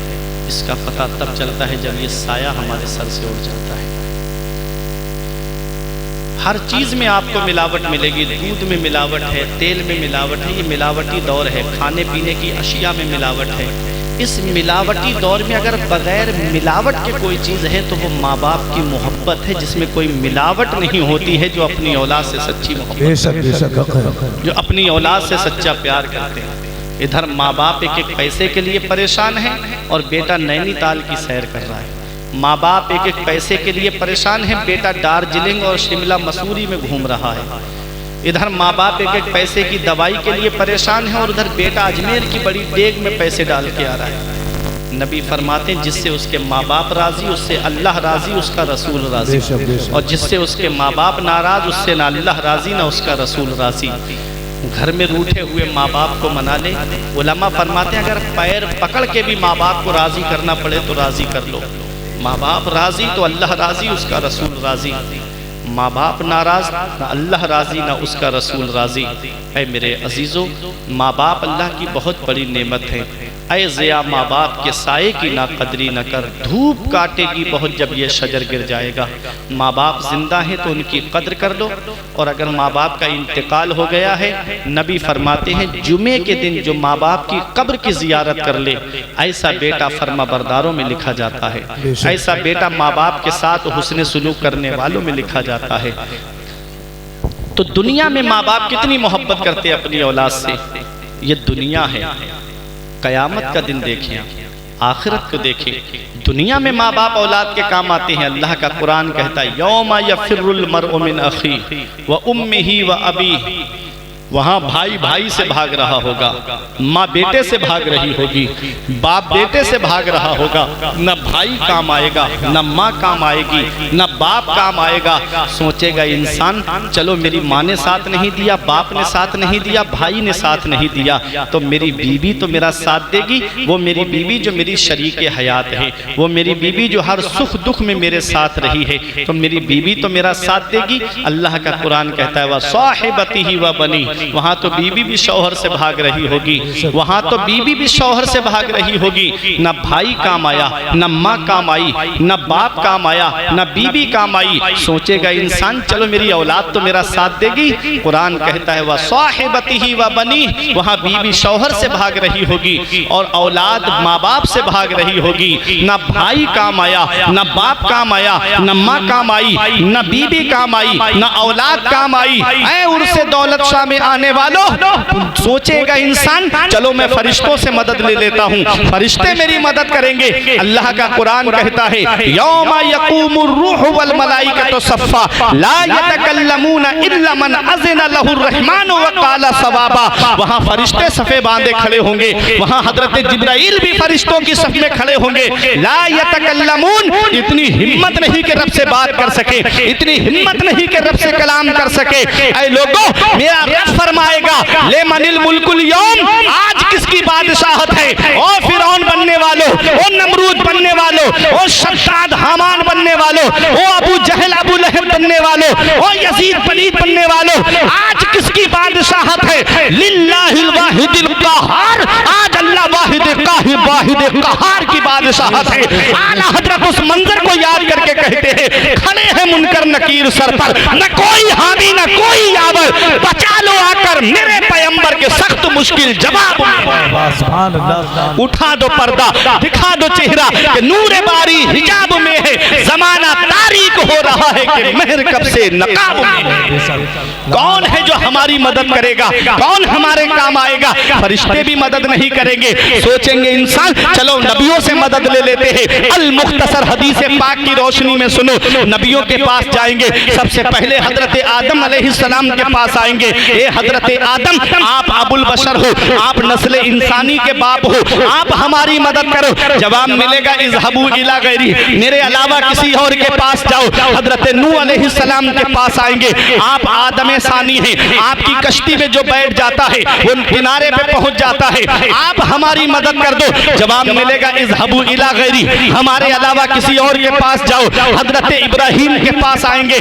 इसका पता तब चलता है जब ये साया हमारे सर से उड़ जाता है। हर चीज़ में आपको मिलावट मिलेगी, दूध में मिलावट है, तेल में मिलावट है, ये मिलावटी दौर है। खाने पीने की अशिया में मिलावट है। इस मिलावटी दौर में अगर बगैर मिलावट के कोई चीज़ है तो वो माँ बाप की मोहब्बत है, जिसमें कोई मिलावट नहीं होती है, जो अपनी औलाद से सच्ची मोहब्बत, जो अपनी औलाद से सच्चा प्यार करते हैं। इधर माँ बाप एक पैसे के लिए परेशान है और बेटा नैनीताल की सैर कर रहा है। माँ बाप एक पैसे के लिए परेशान है, बेटा दार्जिलिंग और शिमला मसूरी में घूम रहा है। इधर माँ बाप एक पैसे की दवाई के लिए परेशान है और उधर बेटा अजमेर की बड़ी डेग में पैसे डाल के आ रहा है। नबी फरमाते हैं जिससे उसके माँ बाप राजी उससे अल्लाह राजी, उसका रसूल राजी, और जिससे उसके माँ बाप नाराज उससे ना अल्लाह राजी ना उसका रसूल राजी। घर में रूठे हुए माँ बाप को मना ले। उलमा फरमाते हैं अगर पैर पकड़ के भी माँ बाप को राजी करना पड़े तो राजी कर लो। माँ बाप राजी तो अल्लाह राजी, उसका रसूल राजी। माँ बाप नाराज ना अल्लाह राजी ना उसका रसूल राजी। ऐ मेरे अजीज़ों, माँ बाप अल्लाह की बहुत बड़ी नेमत है। ऐ ज़िया माँ बाप के साए की ना कदरी न कर, धूप काटेगी बहुत जब ये शजर गिर जाएगा। माँ बाप जिंदा हैं तो उनकी कद्र कर लो, और अगर माँ बाप का इंतकाल हो गया है, नबी फरमाते हैं जुमे के दिन जो माँ बाप की कब्र की जियारत कर ले, ऐसा बेटा फर्मा बरदारों में लिखा जाता है, ऐसा बेटा माँ बाप के साथ हुस्न सुलूक करने वालों में लिखा जाता है। तो दुनिया में माँ बाप कितनी मोहब्बत करते हैं अपनी औलाद से। ये दुनिया है, कयामत का दिन देखें, आखिरत को देखें। दुनिया में माँ बाप औलाद के काम आते हैं। अल्लाह का कुरान कहता है यौमा यफिरुल मरउ मिन अखी व उम्मिही व अबीही, वहाँ भाई भाई से भाग रहा होगा, माँ बेटे से भाग रही होगी, बाप बेटे से भाग रहा होगा। न भाई काम आएगा, न माँ काम आएगी, न बाप काम आएगा। सोचेगा इंसान चलो मेरी माँ ने साथ नहीं दिया, बाप ने साथ नहीं दिया, भाई ने साथ नहीं दिया, तो मेरी बीवी तो मेरा साथ देगी। वो मेरी बीवी जो मेरी शरीके हयात है, वो मेरी बीवी जो हर सुख दुख में मेरे साथ रही है, तो मेरी बीवी तो मेरा साथ देगी। अल्लाह का कुरान कहता है वह साहिबतिही व बनी, वहाँ तो बीवी भी शौहर से भाग रही होगी, वहाँ तो बीवी भी शौहर से भाग रही होगी। न भाई काम आया, न माँ काम आई, न बाप काम आया, न बीवी काम आई। सोचेगा इंसान चलो मेरी औलाद तो मेरा साथ देगी। कुरान कहता है वह साहिबतिही व बनी, वहाँ बीवी शौहर से भाग रही होगी और औलाद माँ बाप से भाग रही होगी। न भाई काम आया, न बाप काम आया, न माँ काम आई, न बीवी काम आई, न औलाद काम आई। ऐ उर्से दौलत शाह में आने वालों, सोचेगा इंसान चलो मैं फरिश्तों से मदद ले लेता हूँ, फरिश्ते मेरी मदद करेंगे। अल्लाह का कुरान कहता है यौमा यक़ूमुर रूहु वल मलाइकतु सफ़्फ़ा ला यतकल्लमूना इल्ला मन अज़िना लहुर रहमानु व क़ाला सवाबा। वहाँ फरिश्ते सफ़े बांधे खड़े होंगे, वहाँ हज़रत जिब्राइल भी फरिश्तों की सफ़ में खड़े होंगे। ला यतकल्लमून, इतनी हिम्मत नहीं कि रब से बात कर सके, इतनी हिम्मत नहीं कि रब से कलाम कर सके। ऐ लोगों, मेरा रब फरमाएगा ले मनिल मुल्कुल यौम, आज किसकी बादशाहत है। ओ फिरौन बनने वालों, ओ नमरूद बनने वालों, ओ शद्दाद हामान बनने वालों, ओ अबू जहल अबू लहब बनने वालों, ओ यजीद पलीद बनने वालों, आज किसकी बादशाहत है। लिल्लाहिल वाहिदिल क़हार, आज अल्लाह वाहिद क़हार की बादशाहत है। आला हज़रत उस मंजर को याद करके कहते हैं खड़े हैं मुनकर नकीर सर पर, न कोई हामी न कोई यावर, बचा लो आकर मेरे पैगंबर के सख्त मुश्किल जवाब। उठा दो पर्दा, दिखा दो चेहरा कि नूरे बारी हिजाब में है, जमाना तारीक हो रहा है कि मेहर कब से नकाब में है। कौन है जो हमारी मदद करेगा, कौन हमारे काम आएगा। फरिश्ते भी मदद नहीं करेंगे, सोचेंगे इंसान चलो नबियों से मदद ले लेते हैं। अल मुख्तसर हदीस पाक की रोशनी में सुनो, नबियों के पास जाएंगे, सबसे पहले हजरत आदम अलैहिस्सलाम के पास आएंगे। ए हजरत आदम, आप अबुल बशर हो, आप नस्ल इंसानी के बाप हो, आप हमारी मदद करो। जवाब मिलेगा इज़हबू इला गैरी, मेरे अलावा किसी और के पास जाओ। हजरत नूह अलैहिस्सलाम के पास आएंगे, आप आदम सानी हैं, आपकी कश्ती में जो बैठ जाता है वो किनारे पे पहुंच जाता है, आप हमारी मदद कर दो। जवाब मिलेगा इज़हबू इला गैरी, हमारे अलावा किसी और के पास जाओ। हजरत इब्राहीम के पास आएंगे,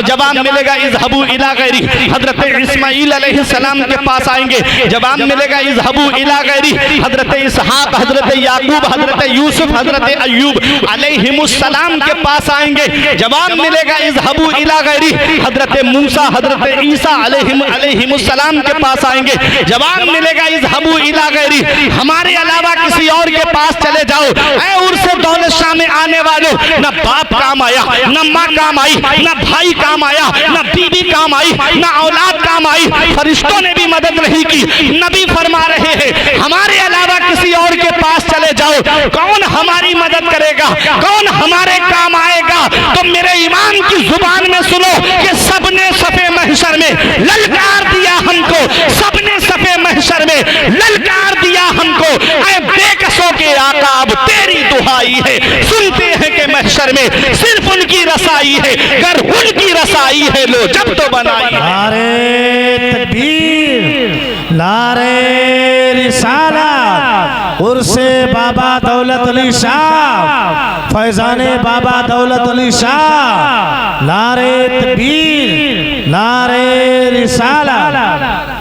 जवाब मिलेगा इज़हबू इला गैरी। हजरत इस्माईल अलैहिस्सलाम के पास आएंगे, जवाब मिलेगा इज़हबू इला गैरी। हजरत इसहाक, हजरत याकूब, हजरत यूसुफ, हजरत अय्यूब अलैहिमुस्सलाम के पास आएंगे, जवाब मिलेगा इज़हबू इला गैरी। हजरत मूसा, हजरत ईसा अलैहिमुस्सलाम के पास आएंगे, जवाब मिलेगा इज़हबू इला गैरी, हमारे अलावा किसी और के पास चले जाओ। ऐ उर्स दौलत शाह में आने वालों, न बाप काम आया, न माँ काम आई, न भाई काम आया, न बीबी काम आई, न औलाद काम आई, फरिश्तों ने भी मदद नहीं की। नबी फरमा रहे हैं हमारे अलावा किसी और के पास चले जाओ, कौन हमारी मदद करेगा, कौन हमारे काम आएगा। तो मेरे ईमान की जुबान में सुनो कि सबने सफे महशर में ललकार दिया हमको, सबने सफे महशर में ललकार दिया हमको। ऐ बेकसों के आका अब तेरी दुहाई है, सुनते हैं कि महशर में सिर्फ उनकी रसाई है, अगर उनकी रसाई है लो जब तो बनाई। नारे तकबीर, नारे रिसालत, उर्से बाबा दौलत अली शाह, फैजाने बाबा दौलत अली शाह, नारे तकबीर, नारे रिसालत।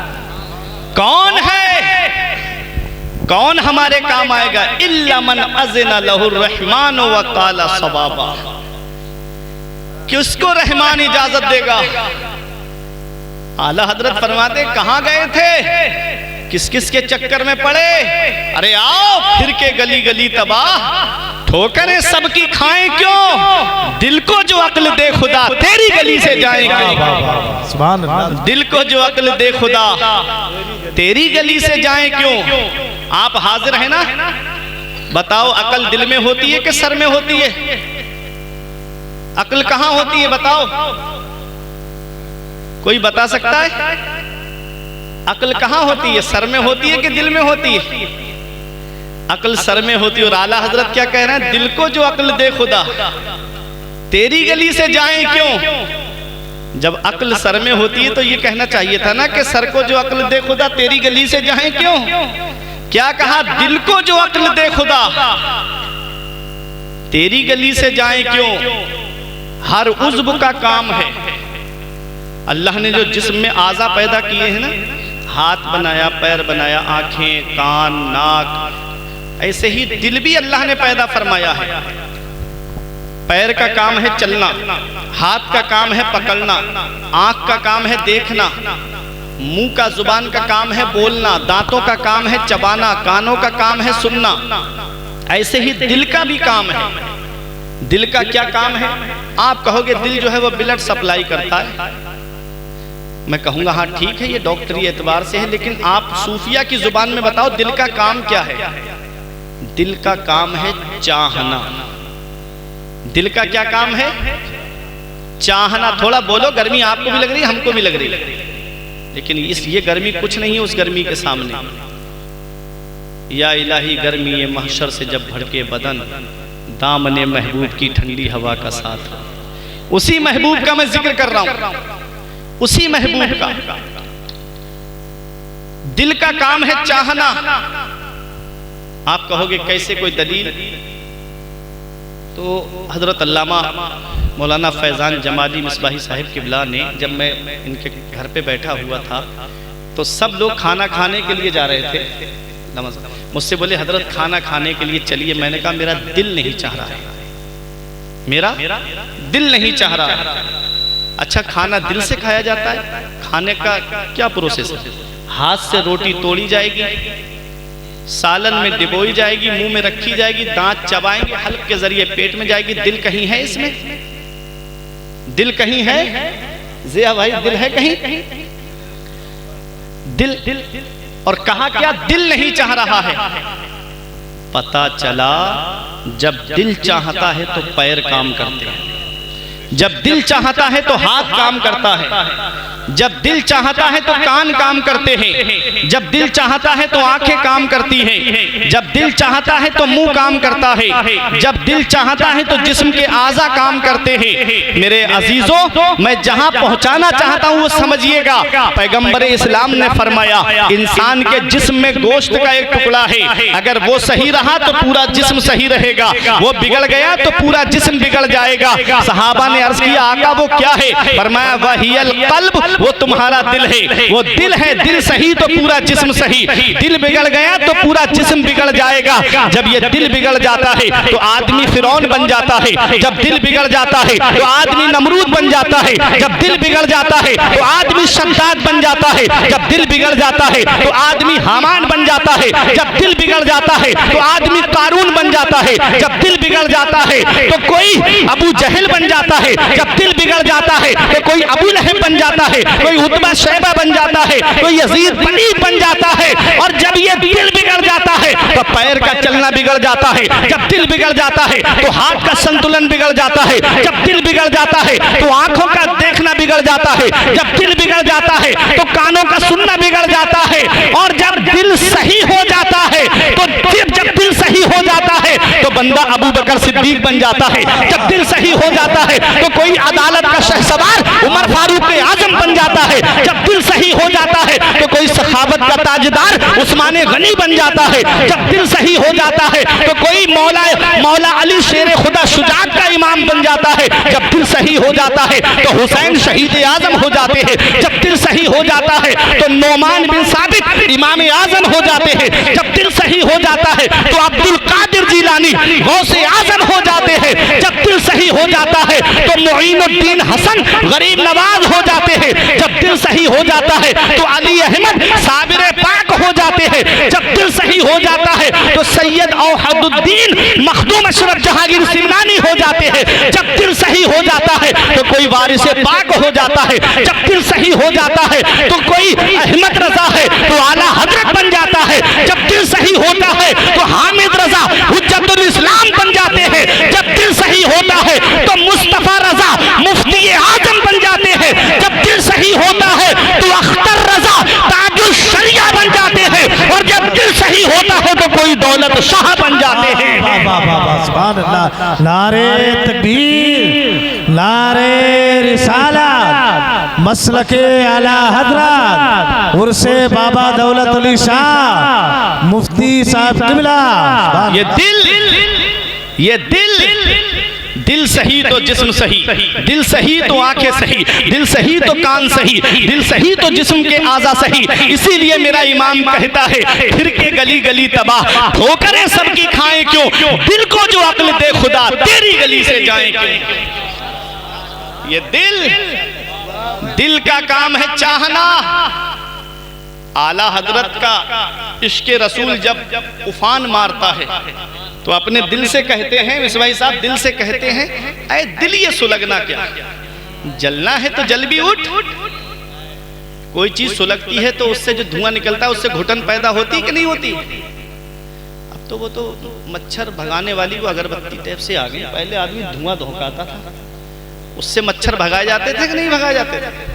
कौन है, कौन हमारे काम आएगा? इल्ला मन अज़िना लहुर रहमान व क़ाला सवाबा, किसको रहमान इजाजत देगा? आला हजरत फरमाते कहां गए थे, किस किस के चक्कर में पड़े? अरे आओ फिर के गली गली तबाह, ठोकरें सबकी खाएं क्यों? दिल को जो अक्ल दे खुदा तेरी गली से जाए क्यों? सुभान अल्लाह। दिल को जो अक्ल दे खुदा तेरी गली से जाए क्यों? आप हाजिर हैं ना? बताओ अक्ल दिल में होती है कि सर में होती है? अक्ल कहां होती है बताओ, कोई बता सकता है? अक्ल कहां होती है, सर में होती है कि दिल में होती है? अक्ल सर में होती है। और आला हजरत क्या कह रहे हैं? दिल को जो अक्ल दे खुदा तेरी गली से जाए क्यों? जब अक्ल सर में होती है तो ये कहना चाहिए था ना कि सर को जो अक्ल दे खुदा तेरी गली से जाए क्यों? क्या कहा? दिल को जो अक्ल दे खुदा तेरी गली से जाए क्यों? हर उज़्व का काम है। अल्लाह ने जो जिस्म में आज़ा पैदा किए हैं ना, हाथ बनाया, पैर बनाया, आंखें, कान, नाक, ऐसे ही दिल भी अल्लाह ने पैदा फरमाया है। पैर का काम है चलना, हाथ का काम है पकड़ना, आंख का काम है देखना, मुंह का जुबान का काम है बोलना, दांतों का काम है चबाना, कानों का काम है सुनना। ऐसे ही दिल का भी काम है। दिल का क्या काम है? आप कहोगे दिल जो है वो ब्लड सप्लाई करता है। मैं कहूंगा हाँ ठीक है, ये डॉक्टरी एतबार से है, लेकिन आप सूफिया की जुबान में बताओ दिल का काम क्या है? दिल का काम है चाहना। दिल का क्या काम है? चाहना। थोड़ा बोलो, गर्मी आपको भी लग रही है, हमको भी लग रही है, लेकिन ये गर्मी कुछ नहीं है उस गर्मी के सामने। या इलाही गर्मी ये महशर से जब भड़के बदन, दामने महबूब की ठंडी हवा का साथ। उसी महबूब का मैं जिक्र कर रहा हूं, उसी महबूब का। दिल का काम है चाहना। आप कहोगे कैसे, कोई दलील? तो हजरत अल्लामा मौलाना फैज़ान जमाली मिसबाही साहिब किबला ने, जब मैं इनके घर पे बैठा हुआ था तो सब लोग खाना खाने के लिए जा रहे थे। मुझसे बोले हजरत खाना खाने के लिए चलिए। मैंने कहा मेरा दिल नहीं चाह रहा है, मेरा दिल नहीं चाह रहा है। अच्छा, खाना दिल से खाया जाता है? खाने का क्या प्रोसेस है? हाथ से रोटी तोड़ी जाएगी, सालन में डिबोई जाएगी, मुंह में रखी जाएगी, दांत चबाएंगे, हल्क के जरिए पेट में जाएगी। दिल कहीं है इसमें? दिल कहीं है? जिया भाई दिल है कहीं? दिल और कहा क्या, दिल नहीं चाह रहा है। पता चला जब दिल चाहता है तो पैर काम करते हैं, जब दिल चाहता है तो हाथ काम करता है, जब दिल चाहता है तो कान काम करते हैं, जब दिल चाहता है तो आंखें काम करती हैं, जब दिल चाहता है तो मुंह काम करता है, जब दिल चाहता है तो जिस्म के आज़ा काम करते हैं। मेरे अजीजों, मैं जहां पहुंचाना चाहता हूं वो समझिएगा। पैगंबर इस्लाम ने फरमाया, इंसान के जिस्म में गोश्त का एक टुकड़ा है, अगर वो सही रहा तो पूरा जिस्म सही रहेगा, वो बिगड़ गया तो पूरा जिस्म बिगड़ जाएगा। सहाबा ने अर्ज किया, आका वो क्या है? फरमाया, वहियल कल्ब, वो तुम्हारा दिल है। वो दिल है, दिल सही तो पूरा जिस्म सही, दिल बिगड़ गया तो पूरा जिस्म बिगड़ जाएगा। जब ये दिल बिगड़ जाता है तो आदमी फिरौन बन जाता है, जब दिल बिगड़ जाता है तो आदमी नमरूद बन जाता है, जब दिल बिगड़ जाता है तो आदमी शद्दाद बन जाता है, जब दिल बिगड़ जाता है तो आदमी हामान बन जाता है, जब दिल बिगड़ जाता है तो आदमी कारून बन जाता है, जब दिल बिगड़ जाता है तो कोई अबू जहल बन जाता है, जब दिल बिगड़ जाता है तो कोई अबू लहब बन जाता है, कोई उतबा शैबा बन जाता है, कोई यजीद बनीद बन जाता है। और जब ये दिल बिगड़ जाता है तो पैर का चलना बिगड़ जाता है, जब दिल बिगड़ जाता है तो हाथ का संतुलन बिगड़ जाता है, जब दिल बिगड़ जाता है तो आंखों का देखना बिगड़ जाता है, जब दिल बिगड़ जाता है तो कानों का सुनना बिगड़ जाता है। और जब दिल सही हो जाता है तो जब दिल सही हो जाता है तो बंदा अबू बकर सिद्दीक बन जाता है, जब दिल सही हो जाता है तो कोई अदालत का शहसवार उमर फारूक आजम बन जाता है, जब दिल सही हो जाता है तो कोई सखावत का ताजदार उस्मान गनी बन जाता है, जब दिल सही हो जाता है तो कोई मौला अली शेर खुदा शुजात का इमाम बन जाता है, जब दिल सही हो जाता है तो हुसैन शहीद आजम हो जाते हैं, जब दिल सही हो जाता है तो नोमान बिन साबित इमाम आजम हो जाते हैं, जब दिल सही हो जाता है तो अब्दुल कादिर जिलानी गौसे आजम हो जाते हैं, जब दिल सही हो जाता है तो मुईनुद्दीन हसन गरीब नवाज हो जाते हैं, जब दिल सही हो जाता है तो अली अहमद साबिर पाक हो जाते हैं, जब दिल सही हो जाता है तो सैयद औहदुद्दीन मखदूम अशरफ जहांगीर सिमनानी हो जाते हैं, जब दिल सही हो जाता है तो कोई वारिस पाक हो जाता है, जब दिल सही हो जाता है तो कोई अहमद रजा है तो आला हजरत बन जाता है, जब दिल सही होता है तो हामिद रजा हुज्जतुल इस्लाम बन जाते हैं, जब दिल सही होता है तो मुस्तफा रजा मुफ्ती आजम बन जाते हैं, जब दिल सही होता है तो अख्तर रजा ताजुल शरिया बन जाते हैं, और जब दिल सही होता है तो कोई दौलत शाह बन जाते हैं। सुभान अल्लाह, नारे तकबीर, नारे रिसालत, मसलके आला हजरत उर्से बाबा दौलत अली शाह मुफ्ती साहब किबला। ये दिल सही तो जिस्म सही, दिल सही तो आंखें सही, दिल सही तो कान सही, दिल सही तो जिस्म के आज़ा सही। इसीलिए मेरा इमाम कहता है, फिर के गली गली तबाह ठोकरें सबकी खाएं क्यों, दिल को जो अक्ल दे खुदा तेरी गली से जाए क्यों। ये दिल का काम है चाहना। आला हजरत का इश्क़ रसूल जब उफान मारता है तो अपने दिल से कहते हैं, विश्वाई साहब दिल से कहते हैं, ऐ दिल ये सुलगना क्या, जलना है तो जल भी उठ। कोई चीज सुलगती है तो उससे जो धुआं निकलता है उससे घुटन पैदा होती कि नहीं होती। अब तो वो तो मच्छर भगाने वाली वो अगरबत्ती टाइप से आ गई, पहले आदमी धुआं धोकाता था, उससे मच्छर भगाए जाते थे कि नहीं भगाए जाते थे।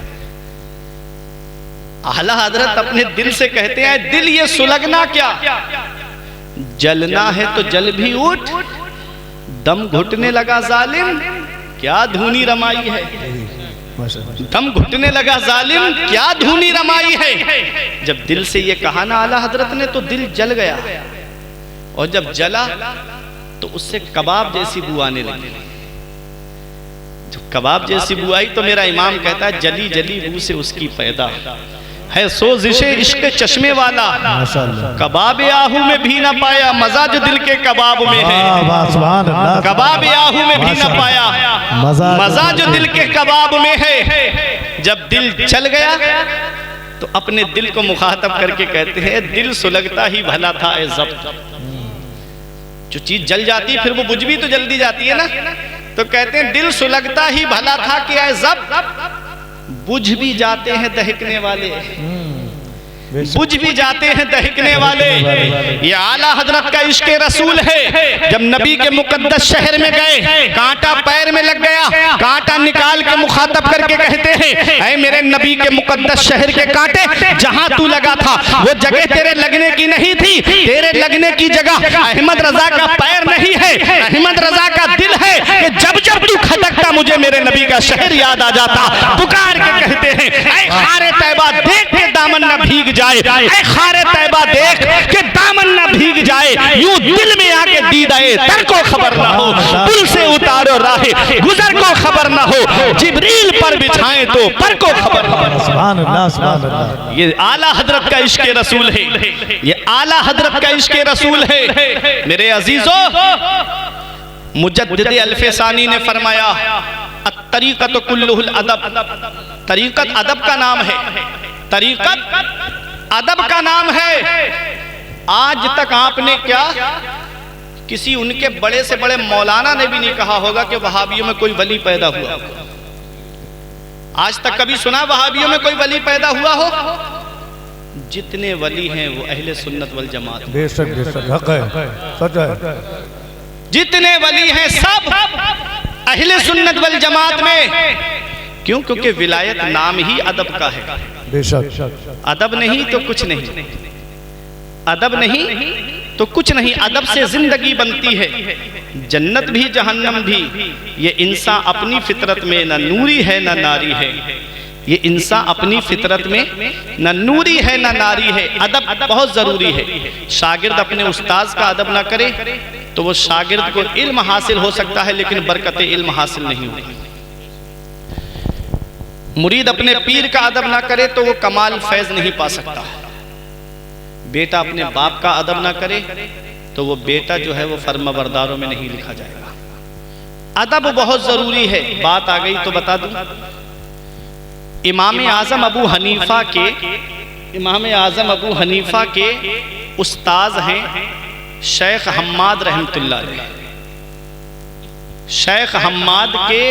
आला हजरत अपने दिल से कहते हैं, दिल ये सुलगना क्या, जलना है तो जल भी उठ। दम घुटने लगा जालिम, क्या धूनी रमाई है। दम घुटने लगा जालिम, क्या धूनी रमाई है। जब दिल से ये कहा ना आला हजरत ने तो दिल जल गया, और जब जला तो उससे कबाब जैसी बू आने लगी। जब कबाब जैसी बू आई तो मेरा इमाम कहता है, जली जली बू से उसकी पैदा है सोजिशे इश्क चश्मे वाला, कबाब आहू में भी ना पाया मजा जो दिल के कबाब में है। कबाब आहू में भी ना पाया मजा जो दिल के कबाब में है। जब दिल चल गया तो अपने दिल को मुखातब करके कहते हैं, दिल सुलगता ही भला था ए ज़ब्त। जो चीज जल जाती है फिर वो बुझ भी तो जल्दी जाती है ना, तो कहते हैं दिल सुलगता ही भला था कि ए ज़ब्त, बुझ भी जाते हैं दहकने वाले। बुझ भी जाते हैं दहकने वाले। ये आला हजरत का इश्क रसूल है। जब नबी के मुकद्दस शहर में गए, कांटा पैर में लग गया, कांटा निकाल के मुखातब करके कहते हैं, ऐ मेरे नबी के मुकद्दस शहर के कांटे, जहां तू लगा था वो जगह तेरे लगने की नहीं थी। तेरे लगने की जगह अहमद रजा का पैर नहीं है, अहमद रजा का दिल है। कि जब जब तू खटकता मुझे मेरे नबी का शहर याद आ जाता। पुकार के कहते हैं, ऐ खारे तैबा देख के दामन न भीग जाए, ऐ खारे तैबा देख के दामन न भीग जाए। यूं दिल में आके दीदाए तर को खबर ना हो, दिल से उतारो राहे गुजर को खबर ना हो। जिब्रील पर बिछाएं तो पर को खबर ना हो। सुभान अल्लाह, सुभान अल्लाह। ये आला हजरत का इश्क रसूल है। ये आला हजरत का इश्क रसूल है। मेरे अजीजों, मुजद्दिद अल्फसानी ने फरमाया, अत्तरीक़त कुल्लुहुल अदब। तरीक़त अदब का नाम है। तरीक़त अदब का नाम है। आज तक आपने क्या किसी उनके बड़े से बड़े मौलाना ने भी नहीं कहा होगा कि वहाबियों में कोई वली पैदा हुआ। आज तक कभी सुना वहाबियों में कोई वली पैदा हुआ हो? जितने वली हैं वो अहले सुन्नत वल जमात। बेशक बेशक हक है, सच है। जितने वली हैं सब अहले सुन्नत वल जमात में। क्यों? क्योंकि विलायत नाम ही अदब का है। बेशक। अदब नहीं तो कुछ नहीं, अदब नहीं तो कुछ नहीं। अदब से जिंदगी बनती है, जन्नत भी जहन्नम भी। ये इंसान अपनी फितरत में न नूरी है न नारी है। ये इंसान अपनी फितरत में न नूरी है न नारी है। अदब बहुत जरूरी है। शागिर्द अपने उस्ताद का अदब ना करे तो वो शागिर्द को इल्म हासिल हो सकता है लेकिन बरकत इल्म हासिल नहीं होगी। मुरीद अपने पीर का अदब ना करे तो वो कमाल फैज नहीं पा सकता। बेटा अपने बाप का अदब ना करे तो वो बेटा जो है वो फर्माबरदारों में नहीं लिखा जाएगा। अदब बहुत जरूरी है। बात आ गई तो बता दूं, इमाम आजम अबू हनीफा के उस्ताद हैं शेख हम्माद रहमतुल्लाह अलैह। शेख हम्माद के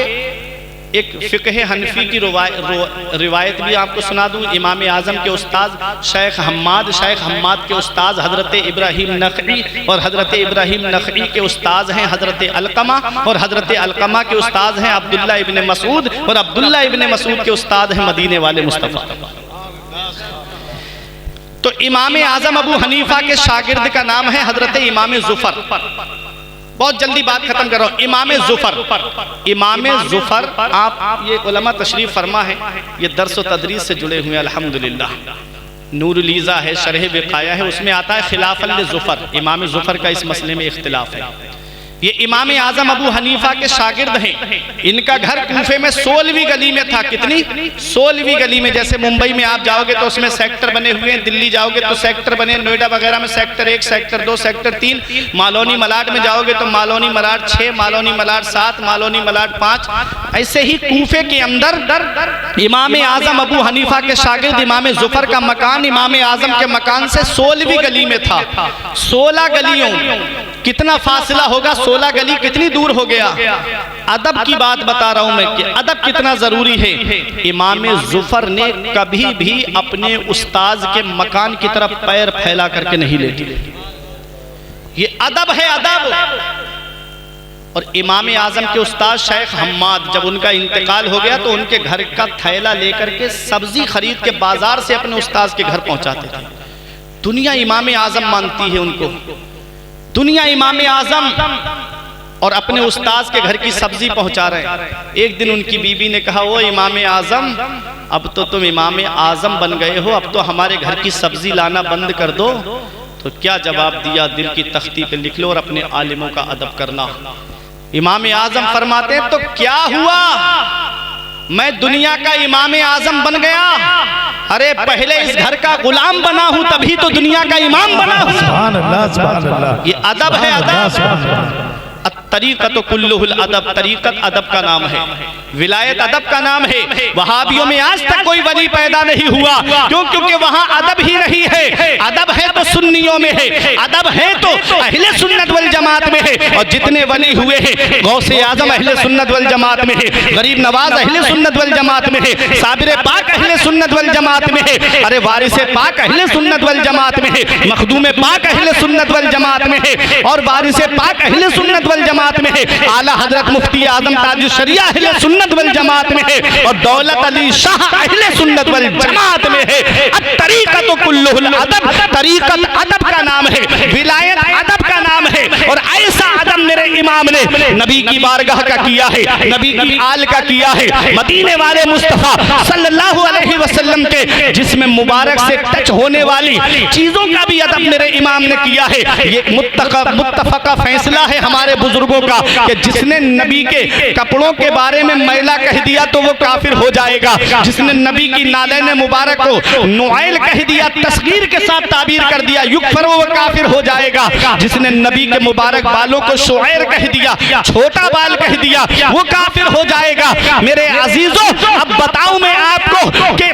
एक फ़िक़्ह हनफी की रिवायत भी आपको सुना दूं। इमाम आज़म के उस्ताद शेख हम्माद के उस्ताद हज़रत इब्राहीम नख़ई और हज़रत इब्राहीम नख़ई के उस्ताद हैं हज़रत अलक़मा, और हज़रत अलक़मा के उस्ताद हैं अब्दुल्ला इब्न मसूद, और अब्दुल्ला इब्न मसूद के उस्ताद हैं मदीने वाले मुस्तफ़ा। तो इमाम आज़म अबू हनीफा के शागिर्द का नाम है हज़रत इमाम ज़ुफ़र। बहुत जल्दी बात खत्म कर रहा हूं। इमाम ज़ुफ़र आप ये उलमा तशरीफ़ फरमा है, ये दर्स व तदरीस से जुड़े हुए हैं अल्हम्दुलिल्लाह। नूरुल ईज़ा है, शरह विक़ाया है, उसमें आता है खिलाफ़त ज़ुफ़र। इमाम ज़ुफ़र का इस मसले में इख्तिलाफ है। ये इमाम आज़म अबू हनीफा के शागिर्द हैं। इनका घर कूफे में 16वीं गली में था। कितनी? 16वीं गली में। जैसे मुंबई में आप जाओगे तो उसमें सेक्टर बने हुए हैं, दिल्ली जाओगे तो सेक्टर बने, नोएडा वगैरह में सेक्टर 1, सेक्टर 2, सेक्टर 3, मालोनी मलाड में जाओगे तो मालोनी मलाड 6, मालोनी मलाड 7, मालोनी मलाड 5। ऐसे ही कूफे के अंदर इमाम आज़म अबू हनीफा के शागिर्द इमाम ज़ुफ़र का मकान इमाम आज़म के मकान से 16वीं गली में था। 16 गलियों, कितना फासला होगा? 16 गली कितनी दूर हो गया? अदब की बात बता रहा हूं मैं कि अदब कितना जरूरी है। इमाम ज़ुफ़र ने कभी भी अपने उस्ताद के मकान की तरफ पैर फैला करके नहीं लेटे। ये अदब है, अदब। और इमाम आज़म के उस्ताद शेख हम्माद, जब उनका इंतकाल हो गया तो उनके घर का थैला लेकर के सब्जी खरीद के बाजार से अपने उस्ताद के घर पहुंचाते थे। दुनिया इमाम आज़म मानती है उनको, दुनिया इमाम आज़म, और अपने उस्ताद के घर की सब्जी पहुंचा रहे हैं। एक दिन उनकी बीबी ने कहा, वो इमाम आज़म, अब तो तुम इमाम आज़म बन गए हो, अब तो हमारे घर की सब्जी लाना बंद कर दो। तो क्या जवाब दिया? दिल की तख्ती पे लिख लो और अपने आलिमों का अदब करना। इमाम आज़म फरमाते हैं, तो क्या हुआ? मैं दुनिया का इमाम आज़म बन गया? अरे पहले इस घर का गुलाम बना हूं, तभी तो दुनिया का इमाम बना हूं। सुभान अल्लाह, सुभान अल्लाह। ये अदब है, अदब। तरीक़त कुल्लुहुल अदब, तरीक़त अदब का नाम है, विलायत अदब का नाम है। वहाबियों में आज तक कोई वली पैदा नहीं हुआ, क्यों? क्योंकि वहाँ अदब ही नहीं है। अदब है तो सुन्नियों में है, अदब है तो अहले सुन्नत वल जमात में है। और जितने वली हुए हैं, गौसे आजम अहले सुन्नत वल जमात में है, गरीब नवाज अहले सुन्नत वल जमात में है, साबिर पाक अहले सुन्नत वल जमात में है, अरे वारिस पाक अहले सुन्नत वल जमात में है, मखदूम पाक अहले सुन्नत वल जमात में है, और वारिस पाक अहले सुन्नत वल जमात में है, आला हजरत मुफ्ती आजम ताजुश शरिया अहले सुन्नत वल जमात में है, और दौलत अली शाह अहले सुन्नत वल जमात में है। तरीक़त कुल्लुहुल अदब, तरीक़त अदब का नाम है, विलायत अदब का नाम है। और ऐसा अदब मेरे इमाम ने नबी की बारगाह का किया है, नबी की आल का किया है, मदीने वाले मुस्तफा सल्लल्लाहु अलैहि वसल्लम के जिस्म मुबारक से टच होने वाली चीजों का भी अदब मेरे इमाम ने किया है। ये मुत्तफका फैसला है हमारे बुजुर्गों का कि जिसने नबी के कपड़ों के बारे में मैला कह दिया तो वो काफिर हो जाएगा, जिसने नबी की नालैन मुबारक को नुआइल कह दिया, तस्गीर के साथ ताबीर कर दिया, युकफर, वो काफिर हो जाएगा। जिसने नबी के मुबारक बालों को शुआयर कह दिया, छोटा बाल कह दिया, वो काफिर हो जाएगा। मेरे अजीजों, अब बताऊं मैं आपको कि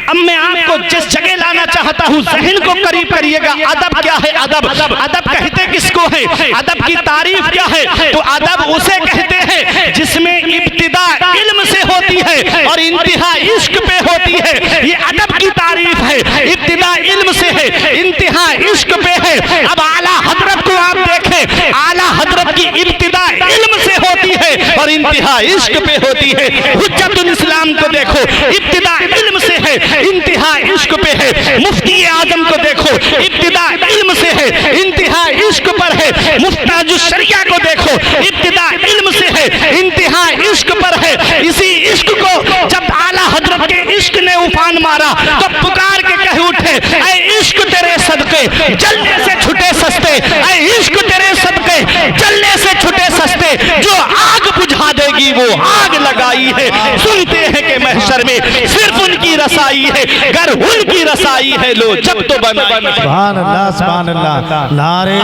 अब मैं आपको जिस जगह लाना चाहता हूँ, ज़हन को करीब करिएगा। अदब क्या है? अदब, अदब कहते किसको है? अदब की तारीफ क्या है? तो अदब उसे कहते हैं जिसमें इब्तिदा इल्म से होती है और इंतहा इश्क पे होती है। ये अदब की तारीफ है, इब्तिदा इल्म से है, इंतहा इश्क पे है। अब आला हजरत को आप देखें, आला हजरत की इब्तिदा इल्म से होती है और इंतहा इश्क पे होती है। हुज्जतुल इस्लाम को देखो, इब्तिदा इल्म से है, इंतहा इश्क पे है। मुफ्ती आजम को देखो, इब्तिदा इल्म से है, इंतहा इश्क पर है। मुफ्ताजुश शरिया को देखो, इब्तिदा इल्म से है, इंतहा इश्क पर है। इसी इश्क को जब आला हजरत के इश्क ने उफान मारा तो पुकार के कह उठे, ऐ इश्क तेरे सदके जलने से छुटे सस्ते, ऐ इश्क तेरे सदके जलने से छुटे सस्ते। जो आग बुझा देगी वो आग लगाई है। सुनते हैं कि महशर में सिर्फ उनकी रसाई है, गर उनकी रसाई है, लो जब तो बनाई। सुभान अल्लाह, सुभान अल्लाह। नारे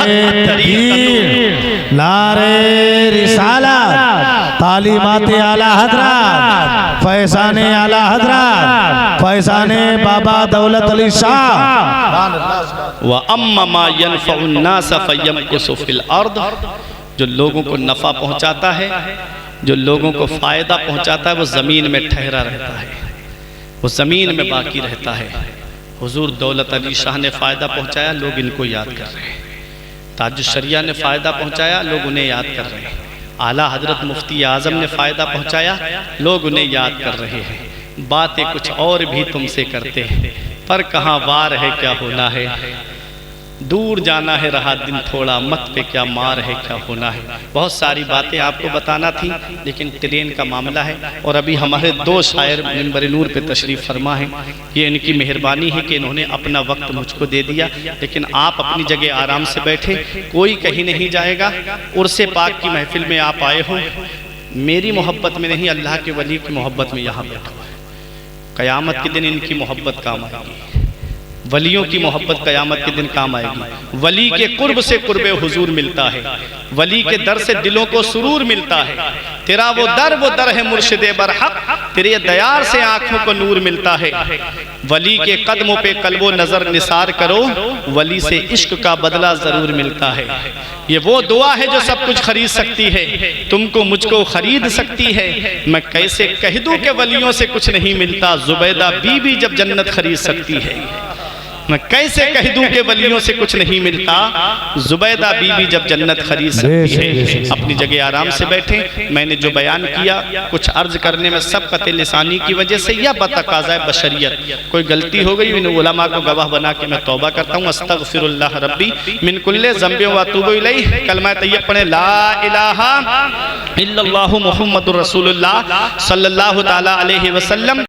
तकबीर, नारे रिसालत, तालीमाते आला हजरत, फैज़ाने आला हजरत, फैज़ाने बाबा दौलत अली शाह। व अम्मा मा यनफ़उन नास फयमकुसु फिल अर्द, जो लोगों को नफ़ा पहुँचाता है, जो लोगों को फ़ायदा पहुँचाता है, वो ज़मीन में ठहरा रहता है, वो ज़मीन में बाकी रहता है। हुजूर दौलत अली शाह ने फ़ायदा पहुँचाया, लोग इनको याद कर रहे हैं। ताजुश शरिया ने फ़ायदा पहुँचाया, लोग उन्हें याद कर रहे हैं। आला हजरत मुफ्ती आज़म ने फ़ायदा पहुँचाया, लोग उन्हें याद कर रहे हैं। बातें कुछ और भी तुमसे करते हैं, पर कहाँ वार है क्या होना है, दूर जाना है रहा दिन थोड़ा, मत पे क्या मार है क्या होना है। बहुत सारी बातें आपको बताना थी, लेकिन ट्रेन का मामला है और अभी हमारे दो शायर मिंबर नूर पे तशरीफ़ फरमा है। ये इनकी मेहरबानी है कि इन्होंने अपना वक्त मुझको दे दिया, लेकिन आप अपनी जगह आराम से बैठे, कोई कहीं नहीं जाएगा। उर्से पाक की महफिल में आप आए हो, मेरी मोहब्बत में नहीं, अल्लाह के वली की मोहब्बत में यहाँ बैठो। क़यामत के दिन इनकी मोहब्बत काम आएगी, वलियों की मोहब्बत क़यामत के दिन काम आएगी। वली के कुर्ब से कुर्बे हुजूर मिलता है, वली के दर से दिलों को सुरूर मिलता है। तेरा वो दर है मुर्शिदे बरहक, तेरे दयार से आंखों को नूर मिलता है। वली के कदमों पे कल्बो नजर निसार करो, वली से इश्क का बदला जरूर मिलता है। ये वो दुआ है जो सब कुछ खरीद सकती है, तुमको मुझको खरीद सकती है। मैं कैसे कह दूं कि वलियों से कुछ नहीं मिलता, जुबैदा बीबी जब जन्नत खरीद सकती है। मैं कैसे कह दूं कि वलियों से कुछ नहीं मिलता, जुबैदा बीबी जब जन्नत खरीद सकती है। अपनी जगह आराम से बैठे। मैंने जो बयान किया कुछ अर्ज करने में सबकत लिसानी की वजह से या बतकाज़ा बशरियत कोई गलती हो गई, इन उलमा को गवाह बना के मैं तौबा करता हूँ। अस्तगफिरुल्लाह रब्बी मिन कुल्ले ज़ंबि व अतूबु इलैह। कलमा तय्यब पढ़े, ला इलाहा इल्लल्लाहु मुहम्मदुर रसूलुल्लाह सल्लल्लाहु तआला अलैहि वसल्लम।